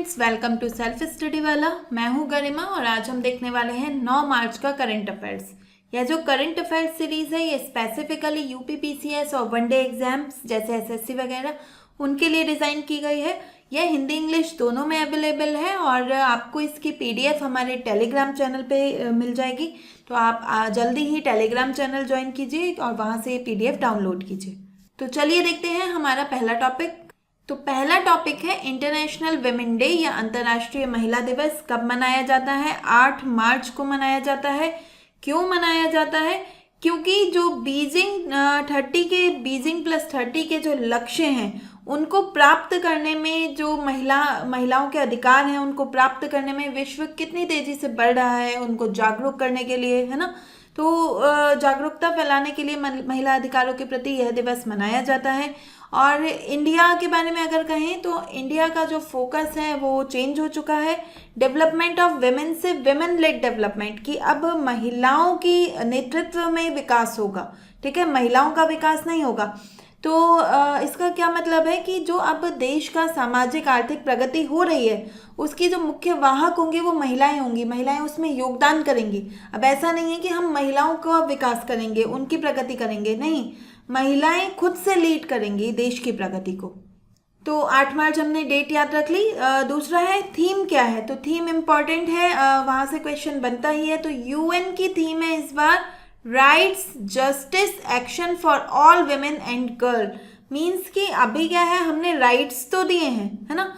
Friends, welcome to self study वाला। मैं हूं गरिमा और आज हम देखने वाले हैं 9 मार्च का करंट अफेयर्स। यह जो करंट अफेयर्स सीरीज है ये स्पेसिफिकली यूपी पीसीएस और वनडे एग्जाम्स जैसे एसएससी वगैरह उनके लिए डिज़ाइन की गई है। यह हिंदी इंग्लिश दोनों में अवेलेबल है और आपको इसकी पीडीएफ हमारे टेलीग्राम चैनल पे मिल जाएगी। तो आप जल्दी ही टेलीग्राम चैनल ज्वाइन कीजिए और वहाँ से पीडीएफ डाउनलोड कीजिए। तो चलिए देखते हैं हमारा पहला टॉपिक। तो पहला टॉपिक है इंटरनेशनल विमेन डे या अंतर्राष्ट्रीय महिला दिवस कब मनाया जाता है। 8 मार्च को मनाया जाता है। क्यों मनाया जाता है? क्योंकि जो बीजिंग प्लस 30 के जो लक्ष्य हैं उनको प्राप्त करने में, जो महिलाओं के अधिकार हैं उनको प्राप्त करने में विश्व कितनी तेजी से बढ़ रहा है, उनको जागरूक करने के लिए, है ना। तो जागरूकता फैलाने के लिए महिला अधिकारों के प्रति यह दिवस मनाया जाता है। और इंडिया के बारे में अगर कहें तो इंडिया का जो फोकस है वो चेंज हो चुका है। डेवलपमेंट ऑफ विमेन से विमेन लेड डेवलपमेंट की, अब महिलाओं की नेतृत्व में विकास होगा। ठीक है, महिलाओं का विकास नहीं होगा। तो इसका क्या मतलब है कि जो अब देश का सामाजिक आर्थिक प्रगति हो रही है उसकी जो मुख्य वाहक होंगी वो महिलाएं होंगी। महिलाएं उसमें योगदान करेंगी। अब ऐसा नहीं है कि हम महिलाओं का विकास करेंगे, उनकी प्रगति करेंगे, नहीं, महिलाएं खुद से लीड करेंगी देश की प्रगति को। तो 8 मार्च हमने डेट याद रख ली। दूसरा है थीम क्या है। तो थीम इम्पॉर्टेंट है, वहाँ से क्वेश्चन बनता ही है। तो यूएन की थीम है इस बार rights, justice, action for all women and girl. Means कि अभी क्या है, हमने राइट्स तो दिए हैं, है ना,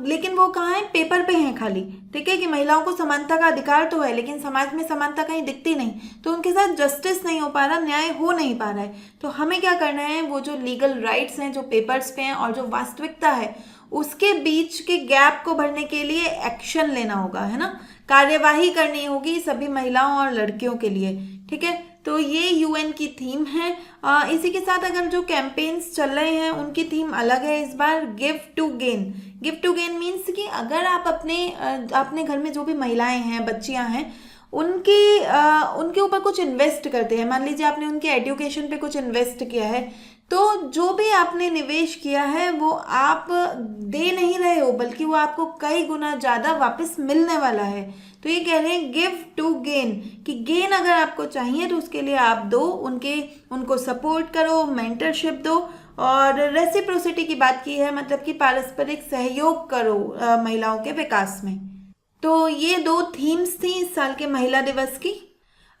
लेकिन वो कहाँ है, पेपर पे हैं खाली। ठीक है, कि महिलाओं को समानता का अधिकार तो है लेकिन समाज में समानता कहीं दिखती नहीं, तो उनके साथ जस्टिस नहीं हो पा रहा, न्याय हो नहीं पा रहा है। तो हमें क्या करना है, वो जो लीगल राइट्स हैं जो पेपर्स पे हैं और जो वास्तविकता है उसके बीच के गैप को भरने के लिए एक्शन लेना होगा, है ना, कार्यवाही करनी होगी सभी महिलाओं और लड़कियों के लिए। ठीक है, तो ये यूएन की थीम है। इसी के साथ अगर जो कैंपेन्स चल रहे हैं उनकी थीम अलग है इस बार, give to gain. Give to gain means कि अगर आप अपने घर में जो भी महिलाएं हैं, बच्चियां हैं, उनके ऊपर कुछ इन्वेस्ट करते हैं, मान लीजिए आपने उनके एजुकेशन पे कुछ इन्वेस्ट किया है, तो जो भी आपने निवेश किया है वो आप दे नहीं रहे हो बल्कि वो आपको कई गुना ज़्यादा वापस मिलने वाला है। तो ये कह रहे हैं गिव टू गेन, कि गेन अगर आपको चाहिए तो उसके लिए आप दो, उनको सपोर्ट करो, मेंटरशिप दो। और रेसिप्रोसिटी की बात की है, मतलब कि पारस्परिक सहयोग करो महिलाओं के विकास में। तो ये 2 थीम्स थी इस साल के महिला दिवस की।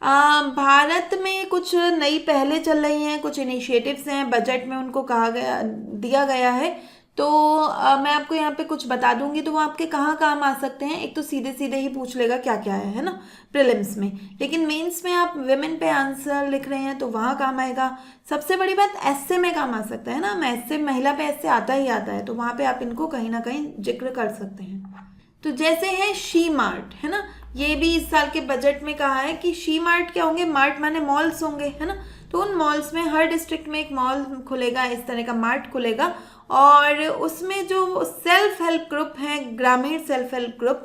भारत में कुछ नई पहलें चल रही हैं, कुछ इनिशिएटिव्स हैं, बजट में उनको दिया गया है। तो मैं आपको यहाँ पे कुछ बता दूंगी तो वो आपके कहाँ काम आ सकते हैं। एक तो सीधे सीधे ही पूछ लेगा क्या क्या है ना, प्रीलिम्स में, लेकिन मेंस में आप विमेन पे आंसर लिख रहे हैं तो वहाँ काम आएगा। सबसे बड़ी बात, एस्से में काम आ सकता है ना, महिला पे एस्से आता ही आता है, तो वहाँ पे आप इनको कहीं ना कहीं जिक्र कर सकते हैं। तो जैसे है शी मार्ट, है ना, ये भी इस साल के बजट में कहा है कि शी मार्ट क्या होंगे, मार्ट माने मॉल्स होंगे, है ना। तो उन मॉल्स में हर डिस्ट्रिक्ट में एक मॉल खुलेगा, इस तरह का मार्ट खुलेगा और उसमें जो सेल्फ हेल्प ग्रुप हैं, ग्रामीण सेल्फ हेल्प ग्रुप,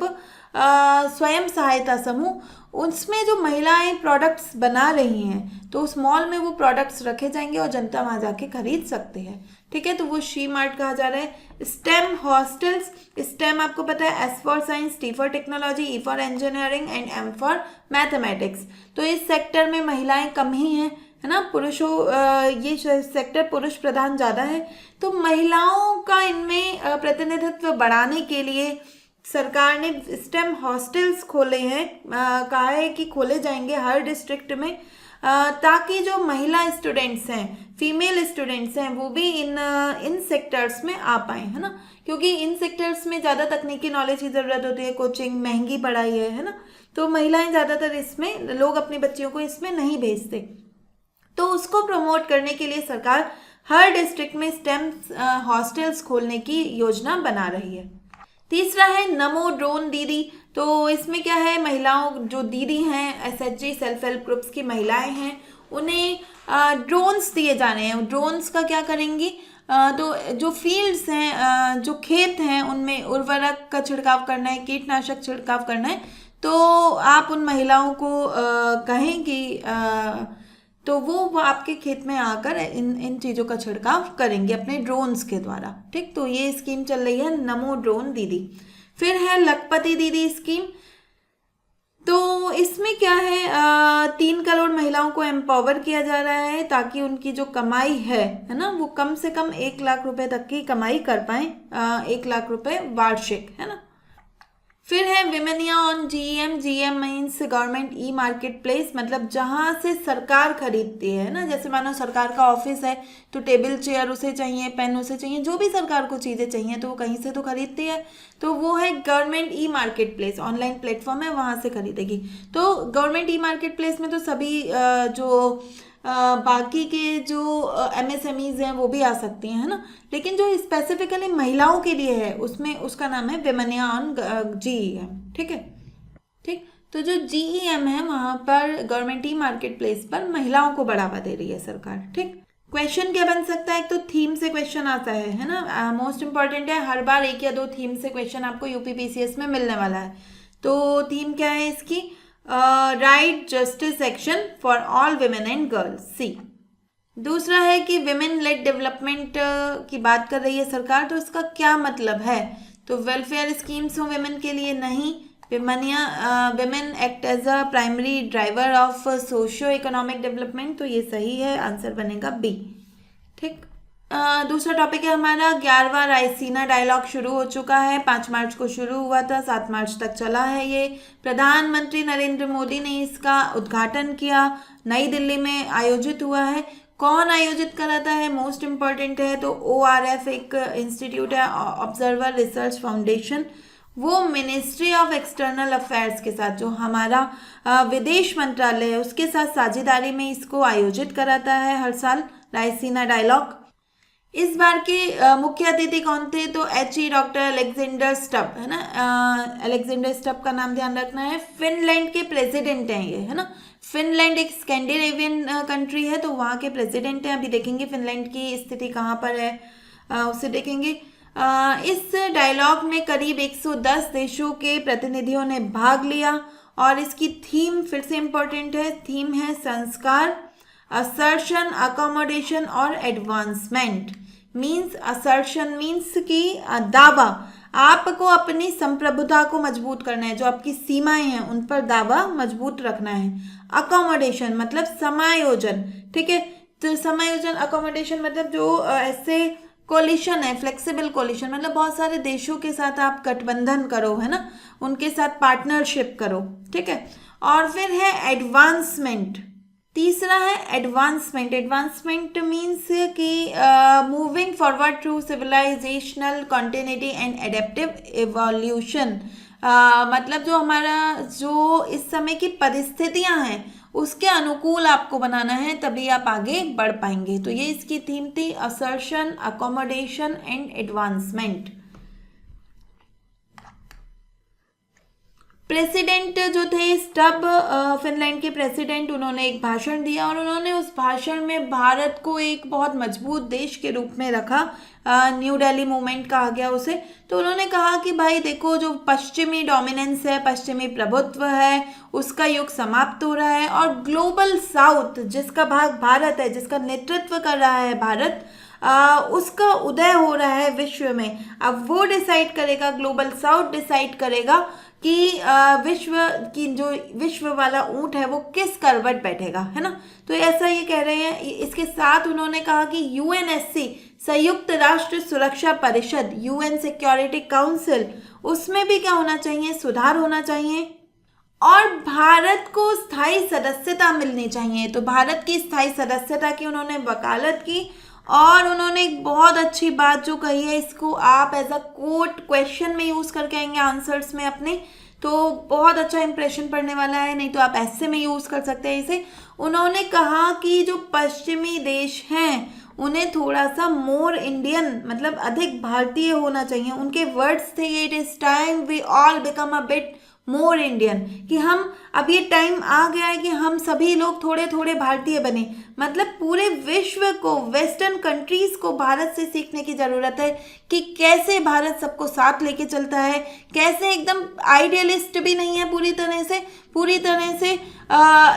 स्वयं सहायता समूह, उसमें जो महिलाएं प्रोडक्ट्स बना रही हैं तो उस मॉल में वो प्रोडक्ट्स रखे जाएंगे और जनता वहाँ जाके खरीद सकते हैं। ठीक है, तो वो शी मार्ट कहा जा रहा है। स्टेम हॉस्टल्स, स्टेम आपको पता है, S for science, T for technology, E for engineering and M for mathematics. तो इस सेक्टर में महिलाएं कम ही हैं, है ना, ये सेक्टर पुरुष प्रधान ज़्यादा है। तो महिलाओं का इनमें प्रतिनिधित्व बढ़ाने के लिए सरकार ने स्टेम हॉस्टल्स खोले हैं, कहा है कि खोले जाएंगे हर डिस्ट्रिक्ट में, ताकि जो महिला स्टूडेंट्स हैं, फीमेल स्टूडेंट्स हैं, वो भी इन सेक्टर्स में आ पाएँ, है ना, क्योंकि इन सेक्टर्स में ज़्यादा तकनीकी नॉलेज की ज़रूरत होती है, कोचिंग, महंगी पढ़ाई है ना, तो महिलाएं ज़्यादातर इसमें, लोग अपनी बच्चियों को इसमें नहीं भेजते। तो उसको प्रमोट करने के लिए सरकार हर डिस्ट्रिक्ट में स्टेम हॉस्टल्स खोलने की योजना बना रही है। तीसरा है नमो ड्रोन दीदी। तो इसमें क्या है, महिलाओं जो दीदी हैं, एसएचजी सेल्फ हेल्प ग्रुप्स की महिलाएं हैं, उन्हें ड्रोन्स दिए जा रहे हैं। ड्रोन्स का क्या करेंगी, तो जो फील्ड्स हैं, जो खेत हैं, उनमें उर्वरक का छिड़काव करना है, कीटनाशक छिड़काव करना है, तो आप उन महिलाओं को कहें कि तो वो आपके खेत में आकर इन इन चीज़ों का छिड़काव करेंगे अपने ड्रोन्स के द्वारा। ठीक, तो ये स्कीम चल रही है नमो ड्रोन दीदी। फिर है लखपति दीदी स्कीम। तो इसमें क्या है, 3 करोड़ महिलाओं को एम्पावर किया जा रहा है ताकि उनकी जो कमाई है ना, वो कम से कम 1 लाख रुपए तक की कमाई कर पाए, 1 लाख रुपए वार्षिक, है ना। फिर है Womaniya on GeM. GeM means government e market place, मतलब जहाँ से सरकार खरीदती है ना, जैसे मानो सरकार का ऑफिस है तो टेबल चेयर उसे चाहिए, पेन उसे चाहिए, जो भी सरकार को चीज़ें चाहिए तो वो कहीं से तो खरीदती है। तो वो है government e market place, online platform है, वहाँ से खरीदेगी। तो गवर्नमेंट ई मार्केट प्लेस में तो सभी जो बाकी के जो एमएसएमईज हैं वो भी आ सकती हैं, है ना। लेकिन जो स्पेसिफिकली महिलाओं के लिए है उसमें उसका नाम है विमेनिया ऑन जीईएम। ठीक है, ठीक। तो जो जीईएम है वहाँ पर गवर्नमेंट ई मार्केट प्लेस पर महिलाओं को बढ़ावा दे रही है सरकार। ठीक, क्वेश्चन क्या बन सकता है, एक तो थीम से क्वेश्चन आता है ना, मोस्ट इंपॉर्टेंट है, हर बार 1 या 2 थीम से क्वेश्चन आपको यूपीपीसीएस में मिलने वाला है। तो थीम क्या है इसकी, right justice action for all women and girls, see. दूसरा है कि विमेन लेड डेवलपमेंट की बात कर रही है सरकार, तो इसका क्या मतलब है, तो वेलफेयर स्कीम्स हो विमेन के लिए नहीं, women act as a primary driver of socio economic development, तो ये सही है, आंसर बनेगा बी। ठीक, दूसरा टॉपिक है हमारा 11वां रायसीना डायलॉग शुरू हो चुका है, 5 मार्च को शुरू हुआ था, 7 मार्च तक चला है ये। प्रधानमंत्री नरेंद्र मोदी ने इसका उद्घाटन किया, नई दिल्ली में आयोजित हुआ है। कौन आयोजित कराता है, मोस्ट इम्पॉर्टेंट है, तो ORF एक इंस्टीट्यूट है, ऑब्जर्वर रिसर्च फाउंडेशन, वो मिनिस्ट्री ऑफ एक्सटर्नल अफेयर्स के साथ, जो हमारा विदेश मंत्रालय है उसके साथ साझेदारी में इसको आयोजित कराता है हर साल रायसीना डायलॉग। इस बार के मुख्य अतिथि कौन थे, तो डॉक्टर अलेक्जेंडर स्टब, है ना। अलेक्जेंडर स्टब का नाम ध्यान रखना है, फिनलैंड के प्रेसिडेंट हैं ये, है ना। फिनलैंड एक स्कैंडिनेवियन कंट्री है, तो वहाँ के प्रेसिडेंट हैं। अभी देखेंगे फिनलैंड की स्थिति कहाँ पर है, उसे देखेंगे। इस डायलॉग में करीब 110 देशों के प्रतिनिधियों ने भाग लिया और इसकी थीम फिर से इम्पोर्टेंट है, थीम है संस्कार, असर्शन, अकोमोडेशन और एडवांसमेंट। मीन्स असर्शन मीन्स कि दावा, आपको अपनी संप्रभुता को मजबूत करना है, जो आपकी सीमाएं हैं उन पर दावा मजबूत रखना है। अकोमोडेशन मतलब समायोजन, ठीक है। तो समायोजन, अकोमोडेशन मतलब जो ऐसे कोलिशन है, फ्लेक्सिबल कोलिशन, मतलब बहुत सारे देशों के साथ आप गठबंधन करो, है ना, उनके साथ पार्टनरशिप करो, ठीक है। और फिर है एडवांसमेंट, तीसरा है एडवांसमेंट। एडवांसमेंट मीन्स कि moving forward through civilisational continuity and adaptive evolution, मतलब जो हमारा जो इस समय की परिस्थितियां हैं उसके अनुकूल आपको बनाना है, तभी आप आगे बढ़ पाएंगे। तो ये इसकी थीम थी, assertion, accommodation and advancement. President जो थे स्टब, फिनलैंड के प्रेसिडेंट, उन्होंने एक भाषण दिया और उन्होंने उस भाषण में भारत को एक बहुत मजबूत देश के रूप में रखा, न्यू दिल्ली मूवमेंट कहा गया उसे। तो उन्होंने कहा कि भाई देखो, जो पश्चिमी डोमिनेंस है, पश्चिमी प्रभुत्व है, उसका युग समाप्त हो रहा है और ग्लोबल साउथ जिसका भाग भारत है, जिसका नेतृत्व कर रहा है भारत, उसका उदय हो रहा है विश्व में। अब वो डिसाइड करेगा, ग्लोबल साउथ डिसाइड करेगा कि विश्व की जो विश्व वाला ऊंट है वो किस करवट बैठेगा, है ना। तो ऐसा ये कह रहे हैं। इसके साथ उन्होंने कहा कि यूएनएससी, संयुक्त राष्ट्र सुरक्षा परिषद, यूएन सिक्योरिटी काउंसिल, उसमें भी क्या होना चाहिए, सुधार होना चाहिए और भारत को स्थायी सदस्यता मिलनी चाहिए। तो भारत की स्थायी सदस्यता की उन्होंने वकालत की और उन्होंने एक बहुत अच्छी बात जो कही है, इसको आप एज अ कोट क्वेश्चन में यूज़ करके आएंगे आंसर्स में अपने, तो बहुत अच्छा इंप्रेशन पड़ने वाला है, नहीं तो आप ऐसे में यूज़ कर सकते हैं इसे। उन्होंने कहा कि जो पश्चिमी देश हैं उन्हें थोड़ा सा मोर इंडियन, मतलब अधिक भारतीय होना चाहिए। उनके वर्ड्स थे, it is time we all become a bit more Indian, कि हम अब ये टाइम आ गया है कि हम सभी लोग थोड़े थोड़े भारतीय बने। मतलब पूरे विश्व को, वेस्टर्न कंट्रीज को भारत से सीखने की ज़रूरत है कि कैसे भारत सबको साथ लेके चलता है, कैसे एकदम आइडियलिस्ट भी नहीं है पूरी तरह से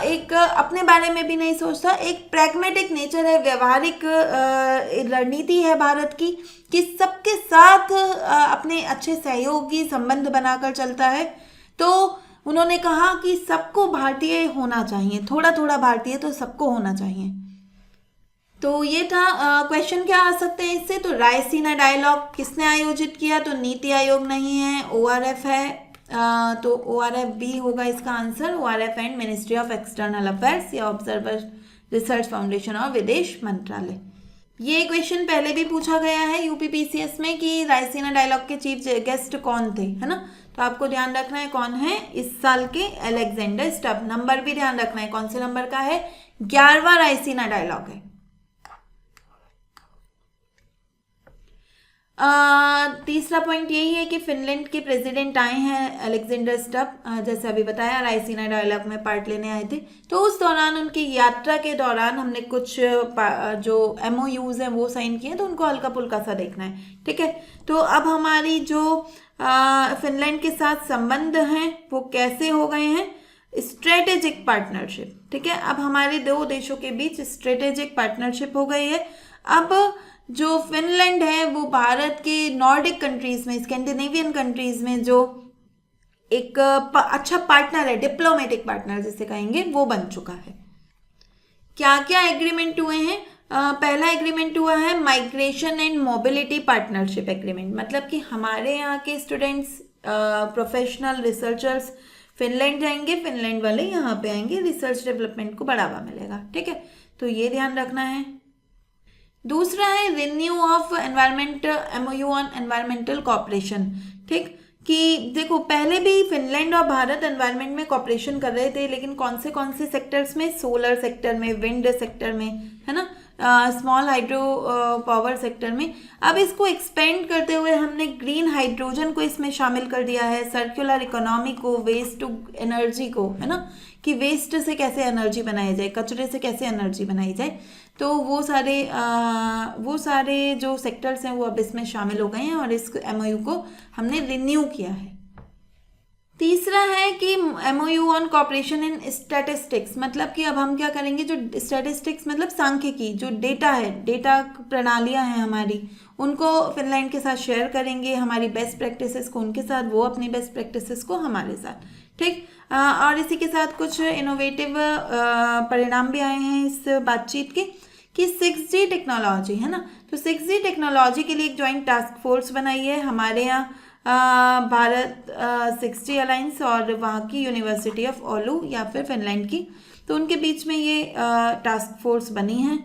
एक अपने बारे में भी नहीं सोचता, एक प्रैग्मेटिक नेचर है, व्यवहारिक रणनीति है भारत की, कि सबके साथ अपने अच्छे सहयोगी संबंध बनाकर चलता है। तो उन्होंने कहा कि सबको भारतीय होना चाहिए, थोड़ा थोड़ा भारतीय तो सबको होना चाहिए। तो ये था क्वेश्चन। क्या आ सकते हैं इससे? तो रायसीना डायलॉग किसने आयोजित किया? तो नीति आयोग नहीं है, ORF है। तो ORF भी होगा इसका answer, ORF and ministry of external affairs या ऑब्जर्वर रिसर्च फाउंडेशन और विदेश मंत्रालय। ये क्वेश्चन पहले भी पूछा गया है UPPCS में कि रायसीना डायलॉग के चीफ गेस्ट कौन थे, है ना। तो आपको ध्यान रखना है कौन है इस साल के, अलेक्जेंडर स्टब। नंबर भी ध्यान रखना है कौन से नंबर का है, 11वां रायसीना डायलॉग है। तीसरा पॉइंट यही है कि फिनलैंड के प्रेसिडेंट आए हैं अलेक्जेंडर स्टब, जैसे अभी बताया रायसीना डायलॉग में पार्ट लेने आए थे। तो उस दौरान उनकी यात्रा के दौरान हमने कुछ जो MOUs हैं वो साइन किए, तो उनको हल्का फुल्का सा देखना है, ठीक है। तो अब हमारी जो फिनलैंड के साथ संबंध हैं वो कैसे हो गए हैं, स्ट्रेटेजिक पार्टनरशिप, ठीक है। अब हमारे दो देशों के बीच स्ट्रेटेजिक पार्टनरशिप हो गई है। अब जो फिनलैंड है वो भारत के नॉर्डिक कंट्रीज में, स्कैंडिनेवियन कंट्रीज में जो एक अच्छा पार्टनर है, डिप्लोमेटिक पार्टनर जिसे कहेंगे, वो बन चुका है। क्या क्या एग्रीमेंट हुए हैं? पहला एग्रीमेंट हुआ है migration and mobility partnership agreement, मतलब कि हमारे यहाँ के स्टूडेंट्स, प्रोफेशनल रिसर्चर्स फिनलैंड जाएंगे, फिनलैंड वाले यहाँ पे आएंगे, रिसर्च डेवलपमेंट को बढ़ावा मिलेगा, ठीक है। तो ये ध्यान रखना है। दूसरा है renew of environment MOU on environmental cooperation, ठीक, कि देखो पहले भी फिनलैंड और भारत एनवायरमेंट में कॉपरेशन कर रहे थे, लेकिन कौन से सेक्टर्स में, सोलर सेक्टर में, विंड सेक्टर में, है ना, स्मॉल हाइड्रो पावर सेक्टर में। अब इसको एक्सपेंड करते हुए हमने ग्रीन हाइड्रोजन को इसमें शामिल कर दिया है, सर्कुलर इकोनॉमी को, वेस्ट टू एनर्जी को, है ना, कि वेस्ट से कैसे एनर्जी बनाई जाए, कचरे से कैसे एनर्जी बनाई जाए। तो वो सारे जो सेक्टर्स हैं वो अब इसमें शामिल हो गए हैं और इस MOU को हमने रिन्यू किया है। तीसरा है कि MOU on cooperation in statistics, मतलब कि अब हम क्या करेंगे, जो स्टैटिस्टिक्स मतलब सांख्यिकी, जो डेटा है, डेटा प्रणालियां हैं हमारी, उनको फिनलैंड के साथ शेयर करेंगे, हमारी बेस्ट प्रैक्टिसेस को उनके साथ, वो अपनी बेस्ट प्रैक्टिसेस को हमारे साथ, ठीक। और इसी के साथ कुछ इनोवेटिव परिणाम भी आए हैं इस बातचीत के, कि 6G टेक्नोलॉजी, है ना, तो 6G टेक्नोलॉजी के लिए एक ज्वाइंट टास्क फोर्स बनाई है हमारे यहाँ भारत 6G अलायंस और वहाँ की यूनिवर्सिटी ऑफ ओलू या फिर फिनलैंड की, तो उनके बीच में ये टास्क फोर्स बनी है।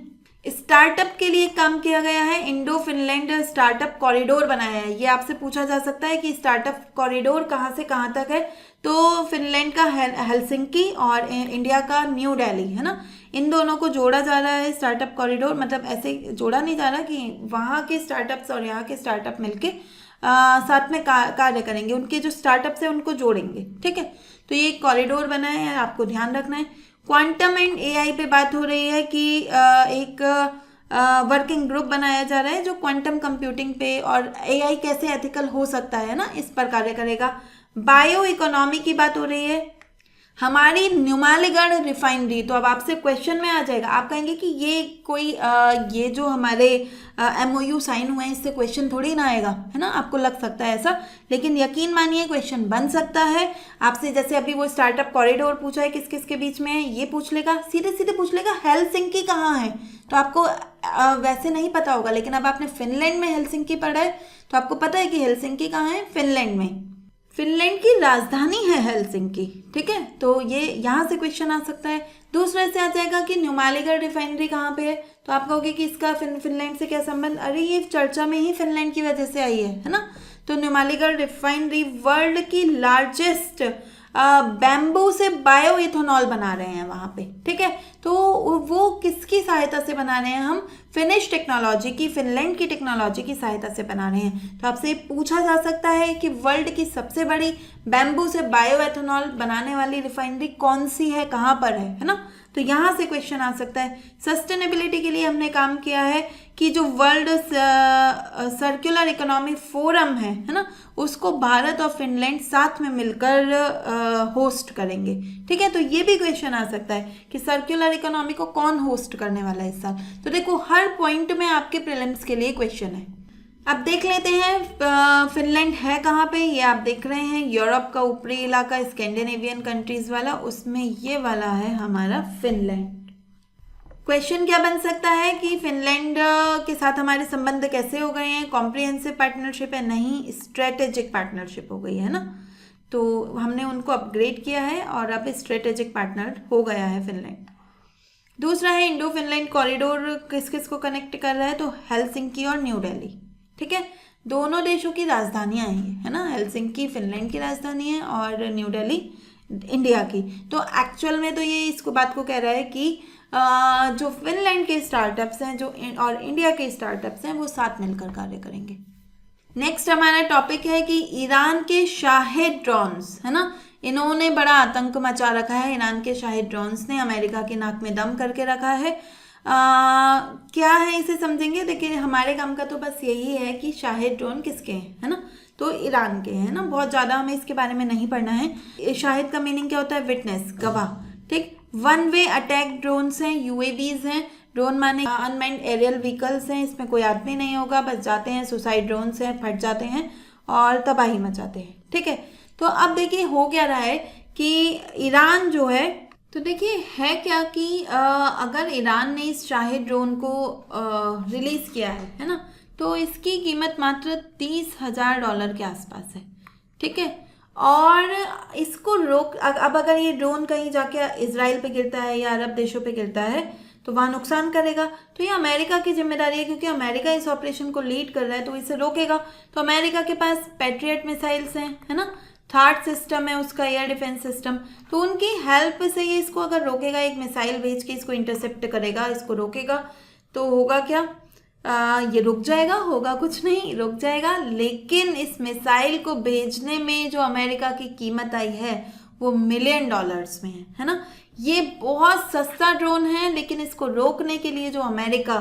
स्टार्टअप के लिए काम किया गया है, इंडो फिनलैंड स्टार्टअप कॉरिडोर बनाया है। ये आपसे पूछा जा सकता है कि स्टार्टअप कॉरिडोर कहाँ से कहाँ तक है, तो फिनलैंड का हेलसिंकी और इंडिया का न्यू दिल्ली, है ना, इन दोनों को जोड़ा जा रहा है स्टार्टअप कॉरिडोर। मतलब ऐसे जोड़ा नहीं जा रहा कि वहाँ के स्टार्टअप्स और यहाँ के स्टार्टअप मिलके साथ में कार्य करेंगे, उनके जो स्टार्टअप्स हैं उनको जोड़ेंगे, ठीक है। तो ये कॉरिडोर बना है, आपको ध्यान रखना है। क्वांटम एंड AI पे बात हो रही है कि एक वर्किंग ग्रुप बनाया जा रहा है जो क्वांटम कंप्यूटिंग पे और AI कैसे एथिकल हो सकता है ना, इस पर कार्य करेगा। बायो इकोनॉमी की बात हो रही है, हमारी नुमालीगढ़ रिफाइनरी, तो अब आपसे क्वेश्चन में आ जाएगा, आप कहेंगे कि ये कोई ये जो हमारे MOU साइन हुए हैं इससे क्वेश्चन थोड़ी ना आएगा, है ना, आपको लग सकता है ऐसा, लेकिन यकीन मानिए क्वेश्चन बन सकता है आपसे। जैसे अभी वो स्टार्टअप कॉरिडोर पूछा है किस किस के बीच में है, ये पूछ लेगा, सीधे सीधे पूछ लेगा हेलसिंकी कहाँ है, तो आपको वैसे नहीं पता होगा, लेकिन अब आपने फिनलैंड में हेलसिंकी पढ़ा है तो आपको पता है कि हेलसिंकी कहाँ है, फिनलैंड में। फिनलैंड की राजधानी है हेलसिंकी, ठीक है, तो ये यहाँ से क्वेश्चन आ सकता है। दूसरे से आ जाएगा कि नुमालीगढ़ रिफाइनरी कहाँ पे है, तो आप कहोगे कि इसका फिनलैंड से क्या संबंध, अरे ये चर्चा में ही फिनलैंड की वजह से आई है ना। तो नुमालीगढ़ रिफाइनरी वर्ल्ड की लार्जेस्ट बैम्बू से बायो इथेनॉल बना रहे हैं वहाँ पे, ठीक है। तो वो किसकी सहायता से बना रहे हैं? हम फिनिश टेक्नोलॉजी की, फिनलैंड की टेक्नोलॉजी की सहायता से बना रहे हैं। तो आपसे पूछा जा सकता है कि वर्ल्ड की सबसे बड़ी बैम्बू से बायोएथेनॉल बनाने वाली रिफाइनरी कौन सी है, कहाँ पर है ना? तो यहाँ से क्वेश्चन आ सकता है। सस्टेनेबिलिटी के लिए हमने काम किया है कि जो वर्ल्ड सर्कुलर इकोनॉमी फोरम है ना, उसको भारत और फिनलैंड साथ में मिलकर होस्ट करेंगे। ठीक है, तो ये भी क्वेश्चन आ सकता है कि सर्कुलर इकोनॉमी को कौन होस्ट करने वाला है इस साल। तो देखो हर पॉइंट में आपके प्रीलिम्स के लिए क्वेश्चन है। अब देख लेते हैं फिनलैंड है कहाँ पे। ये आप देख रहे हैं यूरोप का ऊपरी इलाका, स्कैंडिनेवियन कंट्रीज वाला, उसमें ये वाला है हमारा फिनलैंड। क्वेश्चन क्या बन सकता है कि फिनलैंड के साथ हमारे संबंध कैसे हो गए हैं? कॉम्प्रिहेंसिव पार्टनरशिप है? नहीं, स्ट्रेटेजिक पार्टनरशिप हो गई है ना। तो हमने उनको अपग्रेड किया है और अब स्ट्रेटेजिक पार्टनर हो गया है फिनलैंड। दूसरा है इंडो फिनलैंड कॉरिडोर, किस किस को कनेक्ट कर रहा है? तो हेलसिंकी और न्यू दिल्ली। ठीक है, दोनों देशों की राजधानियां हैं, है ना। हेलसिंकी फिनलैंड की राजधानी है और न्यू दिल्ली इंडिया की। तो एक्चुअल में तो ये इसको बात को कह रहा है कि जो फिनलैंड के स्टार्टअप्स हैं और इंडिया के स्टार्टअप्स हैं वो साथ मिलकर कार्य करेंगे। नेक्स्ट हमारा टॉपिक है कि ईरान के शाहिद ड्रोन्स, है ना, इन्होंने बड़ा आतंक मचा रखा है। ईरान के शाहिद ड्रोन्स ने अमेरिका के नाक में दम करके रखा है। क्या है इसे समझेंगे। देखिए हमारे काम का तो बस यही है कि शाहिद ड्रोन किसके हैं, है ना, तो ईरान के हैं ना। बहुत ज़्यादा हमें इसके बारे में नहीं पढ़ना है। शाहिद का मीनिंग क्या होता है? विटनेस, गवाह। ठीक, वन वे अटैक ड्रोन्स हैं, यूएवीज हैं। ड्रोन माने अनमैन्ड एरियल व्हीकल्स हैं, इसमें कोई आदमी नहीं होगा, बस जाते हैं, सुसाइड ड्रोन्स हैं, फट जाते हैं और तबाही मचाते हैं। ठीक है, तो अब देखिए हो क्या रहा है कि ईरान जो है, तो देखिए है क्या कि अगर ईरान ने इस शाहिद ड्रोन को रिलीज़ किया है ना, तो इसकी कीमत मात्र $30,000 के आसपास है। ठीक है, और इसको रोक, अब अगर ये ड्रोन कहीं जाके इजराइल पे गिरता है या अरब देशों पे गिरता है तो वहाँ नुकसान करेगा, तो ये अमेरिका की जिम्मेदारी है, क्योंकि अमेरिका इस ऑपरेशन को लीड कर रहा है तो इसे रोकेगा। तो अमेरिका के पास पैट्रियट मिसाइल्स हैं, है ना, थार्ड सिस्टम है उसका, एयर डिफेंस सिस्टम। तो उनकी हेल्प से ये इसको अगर रोकेगा, एक मिसाइल भेज के इसको इंटरसेप्ट करेगा, इसको रोकेगा, तो होगा क्या? ये रुक जाएगा, होगा कुछ नहीं, रुक जाएगा। लेकिन इस मिसाइल को भेजने में जो अमेरिका की कीमत आई है वो $1 मिलियन में है ना। ये बहुत सस्ता ड्रोन है, लेकिन इसको रोकने के लिए जो अमेरिका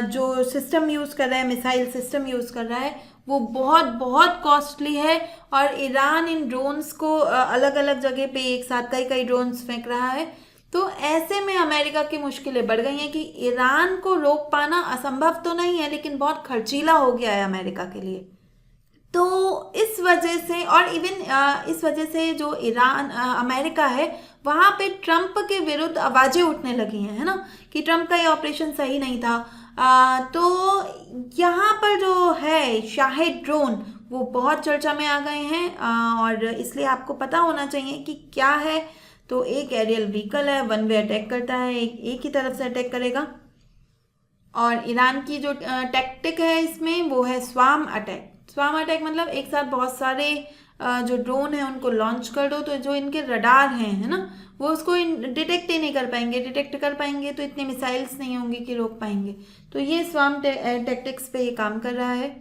जो सिस्टम यूज़ कर रहा है, मिसाइल सिस्टम यूज़ कर रहा है, वो बहुत बहुत कॉस्टली है। और ईरान इन ड्रोन्स को अलग अलग जगह पे एक साथ कई ड्रोन्स फेंक रहा है। तो ऐसे में अमेरिका की मुश्किलें बढ़ गई हैं कि ईरान को रोक पाना असंभव तो नहीं है, लेकिन बहुत खर्चीला हो गया है अमेरिका के लिए। तो इस वजह से, और इवन इस वजह से जो ईरान अमेरिका है वहाँ पे ट्रंप के विरुद्ध आवाज़ें उठने लगी हैं, है ना, कि ट्रंप का ये ऑपरेशन सही नहीं था। तो यहाँ पर जो है शाहिद ड्रोन वो बहुत चर्चा में आ गए हैं, और इसलिए आपको पता होना चाहिए कि क्या है। तो एक एरियल व्हीकल है, वन वे अटैक करता है, एक ही तरफ से अटैक करेगा। और ईरान की जो टैक्टिक है इसमें वो है स्वार्म अटैक। स्वार्म अटैक मतलब एक साथ बहुत सारे जो ड्रोन है उनको लॉन्च कर दो, तो जो इनके रडार हैं, है ना, वो उसको डिटेक्ट ही नहीं कर पाएंगे। डिटेक्ट कर पाएंगे तो इतने मिसाइल्स नहीं होंगे कि रोक पाएंगे। तो ये स्वार्म टैक्टिक्स पे ये काम कर रहा है।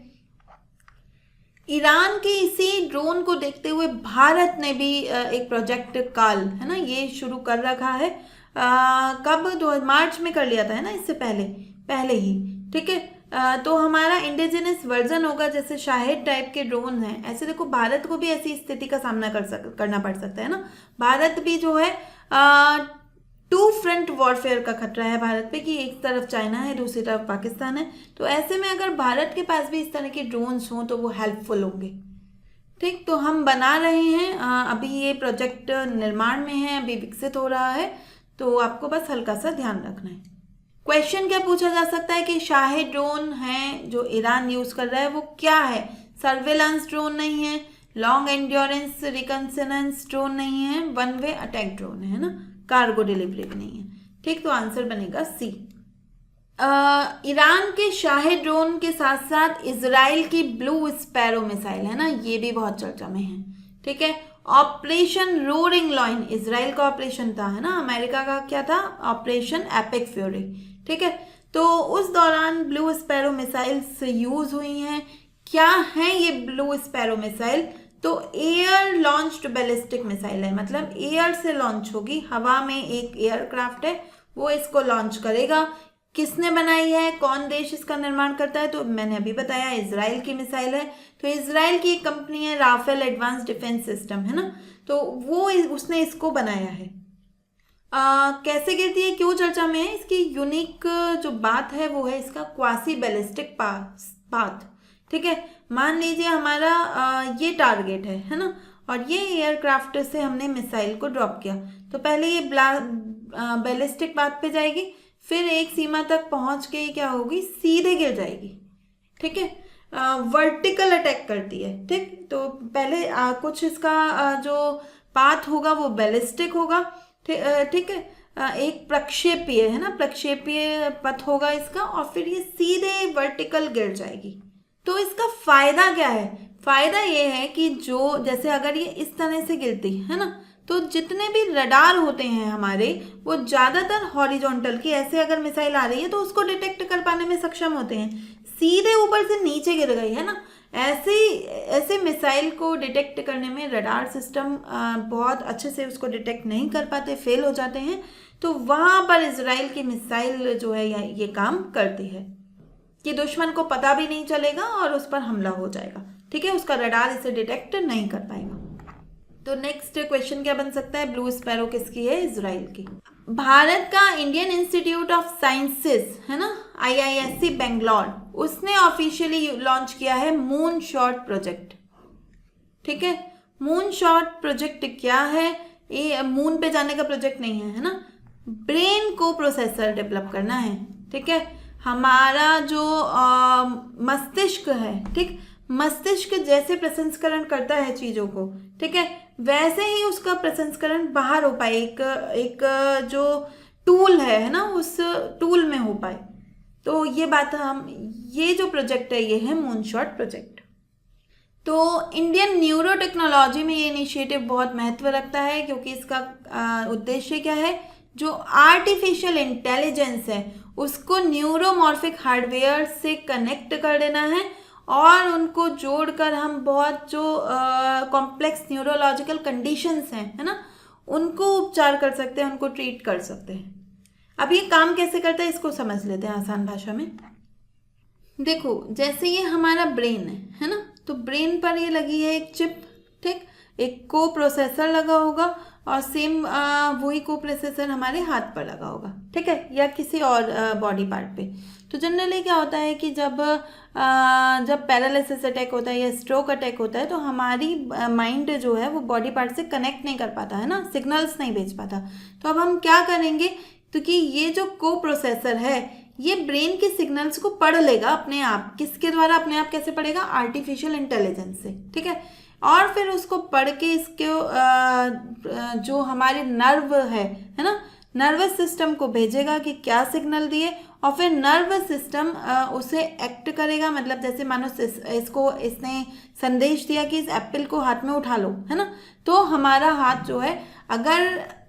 ईरान के इसी ड्रोन को देखते हुए भारत ने भी एक प्रोजेक्ट काल, है ना, ये शुरू कर रखा है। कब? 2 मार्च में कर लिया था, है ना, इससे पहले ही। ठीक है, तो हमारा इंडिजिनस वर्जन होगा, जैसे शाहिद टाइप के ड्रोन हैं। ऐसे देखो भारत को भी ऐसी स्थिति का सामना करना पड़ सकता है ना। भारत भी जो है 2 फ्रंट वॉरफेयर का खतरा है भारत पे, कि एक तरफ चाइना है, दूसरी तरफ पाकिस्तान है। तो ऐसे में अगर भारत के पास भी इस तरह के ड्रोन्स हों तो वो हेल्पफुल होंगे। ठीक, तो हम बना रहे हैं, अभी ये प्रोजेक्ट निर्माण में है, अभी विकसित हो रहा है, तो आपको बस हल्का सा ध्यान रखना है। क्वेश्चन क्या पूछा जा सकता है कि शाहिद ड्रोन है जो ईरान यूज कर रहा है वो क्या है? सर्वेलेंस ड्रोन नहीं है, लॉन्ग एंड्योरेंस रिकन्सनेंस ड्रोन नहीं है, वन वे अटैक ड्रोन है ना, कार्गो डिलीवरी भी नहीं है। ठीक, तो आंसर बनेगा सी। ईरान के शाहिद ड्रोन के साथ साथ इजराइल की ब्लू स्पैरो मिसाइल है ना, ये भी बहुत चर्चा में है। ठीक है। ऑपरेशन रोरिंग लॉयन इजराइल का ऑपरेशन था, है ना। अमेरिका का क्या था, ऑपरेशन एपिक फ्यूरी, ठीक है। तो उस दौरान ब्लू स्पैरो मिसाइल्स यूज हुई हैं। क्या है ये ब्लू स्पैरो मिसाइल, तो एयर लॉन्च्ड बैलिस्टिक मिसाइल है, मतलब एयर से लॉन्च होगी, हवा में एक एयरक्राफ्ट है वो इसको लॉन्च करेगा। किसने बनाई है, कौन देश इसका निर्माण करता है, तो मैंने अभी बताया इजराइल की मिसाइल है। तो इजराइल की एक कंपनी है राफेल एडवांस डिफेंस सिस्टम, है ना, तो वो उसने इसको बनाया है। कैसे गिरती है, क्यों चर्चा में है, इसकी यूनिक जो बात है वो है इसका क्वासी बैलिस्टिक पाथ, ठीक है। मान लीजिए हमारा ये टारगेट है ना, और ये एयरक्राफ्ट से हमने मिसाइल को ड्रॉप किया, तो पहले ये बैलिस्टिक पाथ पे जाएगी, फिर एक सीमा तक पहुंच के क्या होगी, सीधे गिर जाएगी, ठीक है। वर्टिकल अटैक करती है, ठीक। तो पहले कुछ इसका जो पाथ होगा वो बैलिस्टिक होगा, ठीक है। एक प्रक्षेपीय, है ना, प्रक्षेपीय पथ होगा इसका, और फिर ये सीधे वर्टिकल गिर जाएगी। तो इसका फायदा क्या है, फायदा ये है कि जो जैसे अगर ये इस तरह से गिरती है ना, तो जितने भी रडार होते हैं हमारे वो ज़्यादातर हॉरिजॉन्टल की, ऐसे अगर मिसाइल आ रही है तो उसको डिटेक्ट कर पाने में सक्षम होते हैं। सीधे ऊपर से नीचे गिर गई, है ना, ऐसे मिसाइल को डिटेक्ट करने में रडार सिस्टम बहुत अच्छे से उसको डिटेक्ट नहीं कर पाते, फेल हो जाते हैं। तो वहाँ पर इजराइल की मिसाइल जो है ये काम करती है कि दुश्मन को पता भी नहीं चलेगा और उस पर हमला हो जाएगा, ठीक है, उसका रडार इसे डिटेक्ट नहीं कर पाएगा। तो नेक्स्ट क्वेश्चन क्या बन सकता है, ब्लू स्पैरो किसकी है, इजराइल की। भारत का इंडियन इंस्टीट्यूट ऑफ साइंसेस, है ना, IISc बेंगलोर, उसने ऑफिशियली लॉन्च किया है मून शॉट प्रोजेक्ट, ठीक है। मून शॉट प्रोजेक्ट क्या है, ये मून पे जाने का प्रोजेक्ट नहीं है ना, ब्रेन को प्रोसेसर डेवलप करना है, ठीक है। हमारा जो मस्तिष्क है, ठीक, मस्तिष्क जैसे प्रसंस्करण करता है चीज़ों को, ठीक है, वैसे ही उसका प्रसंस्करण बाहर हो पाए, एक जो टूल है ना, उस टूल में हो पाए। तो ये बात ये जो प्रोजेक्ट है ये है मूनशॉट प्रोजेक्ट। तो इंडियन न्यूरो टेक्नोलॉजी में ये इनिशिएटिव बहुत महत्व रखता है, क्योंकि इसका उद्देश्य क्या है, जो आर्टिफिशियल इंटेलिजेंस है उसको न्यूरोमॉर्फिक हार्डवेयर से कनेक्ट कर देना है, और उनको जोड़कर हम बहुत जो कॉम्प्लेक्स न्यूरोलॉजिकल कंडीशंस हैं, है ना, उनको उपचार कर सकते हैं, उनको ट्रीट कर सकते हैं। अब ये काम कैसे करता है इसको समझ लेते हैं आसान भाषा में। देखो, जैसे ये हमारा ब्रेन है ना, तो ब्रेन पर ये लगी है एक चिप, ठीक, एक को प्रोसेसर लगा होगा, और सेम वही को प्रोसेसर हमारे हाथ पर लगा होगा, ठीक है, या किसी और बॉडी पार्ट पे। तो जनरली क्या होता है कि जब पैरालिसिस अटैक होता है या स्ट्रोक अटैक होता है, तो हमारी माइंड जो है वो बॉडी पार्ट से कनेक्ट नहीं कर पाता, है ना, सिग्नल्स नहीं भेज पाता। तो अब हम क्या करेंगे, क्योंकि ये जो को प्रोसेसर है ये ब्रेन के सिग्नल्स को पढ़ लेगा अपने आप। किसके द्वारा अपने आप कैसे पढ़ेगा, आर्टिफिशियल इंटेलिजेंस से, ठीक है। और फिर उसको पढ़ के इसके जो हमारे नर्व है ना, नर्वस सिस्टम को भेजेगा कि क्या सिग्नल दिए, और फिर नर्वस सिस्टम उसे एक्ट करेगा। मतलब जैसे मानो इसने संदेश दिया कि इस एप्पल को हाथ में उठा लो, है ना, तो हमारा हाथ जो है,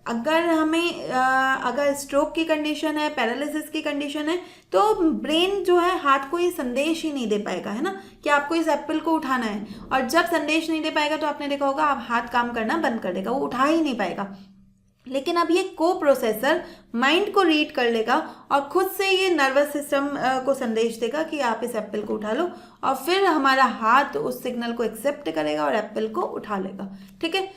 अगर हमें अगर स्ट्रोक की कंडीशन है, पैरालिसिस की कंडीशन है, तो ब्रेन जो है हाथ को ये संदेश ही नहीं दे पाएगा, है ना, कि आपको इस एप्पल को उठाना है। और जब संदेश नहीं दे पाएगा तो आपने देखा होगा आप हाथ काम करना बंद कर देगा, वो उठा ही नहीं पाएगा। लेकिन अब ये को प्रोसेसर माइंड को रीड कर लेगा और खुद से ये नर्वस सिस्टम को संदेश देगा कि आप इस एप्पल को उठा लो, और फिर हमारा हाथ उस सिग्नल को एक्सेप्ट करेगा और एप्पल को उठा लेगा, ठीक है।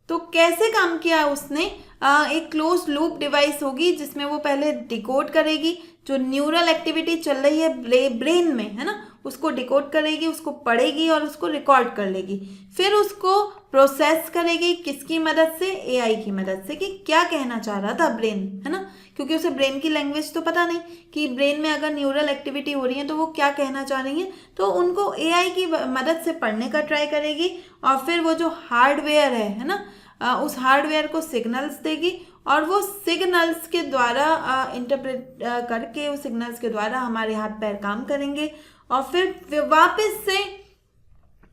तो कैसे काम किया उसने, एक क्लोज लूप डिवाइस होगी जिसमें वो पहले डिकोड करेगी जो न्यूरल एक्टिविटी चल रही है ब्रेन में, है ना, उसको डिकोड करेगी, उसको पढ़ेगी और उसको रिकॉर्ड कर लेगी। फिर उसको प्रोसेस करेगी, किसकी मदद से, AI की मदद से, कि क्या कहना चाह रहा था ब्रेन, है ना, क्योंकि उसे ब्रेन की लैंग्वेज तो पता नहीं कि ब्रेन में अगर न्यूरल एक्टिविटी हो रही है तो वो क्या कहना चाह रही है। तो उनको AI की मदद से पढ़ने का ट्राई करेगी, और फिर वो जो हार्डवेयर है ना, उस हार्डवेयर को सिग्नल्स देगी, और वो सिग्नल्स के द्वारा इंटरप्रेट करके उस सिग्नल्स के द्वारा हमारे हाथ पैर काम करेंगे, और फिर वापस से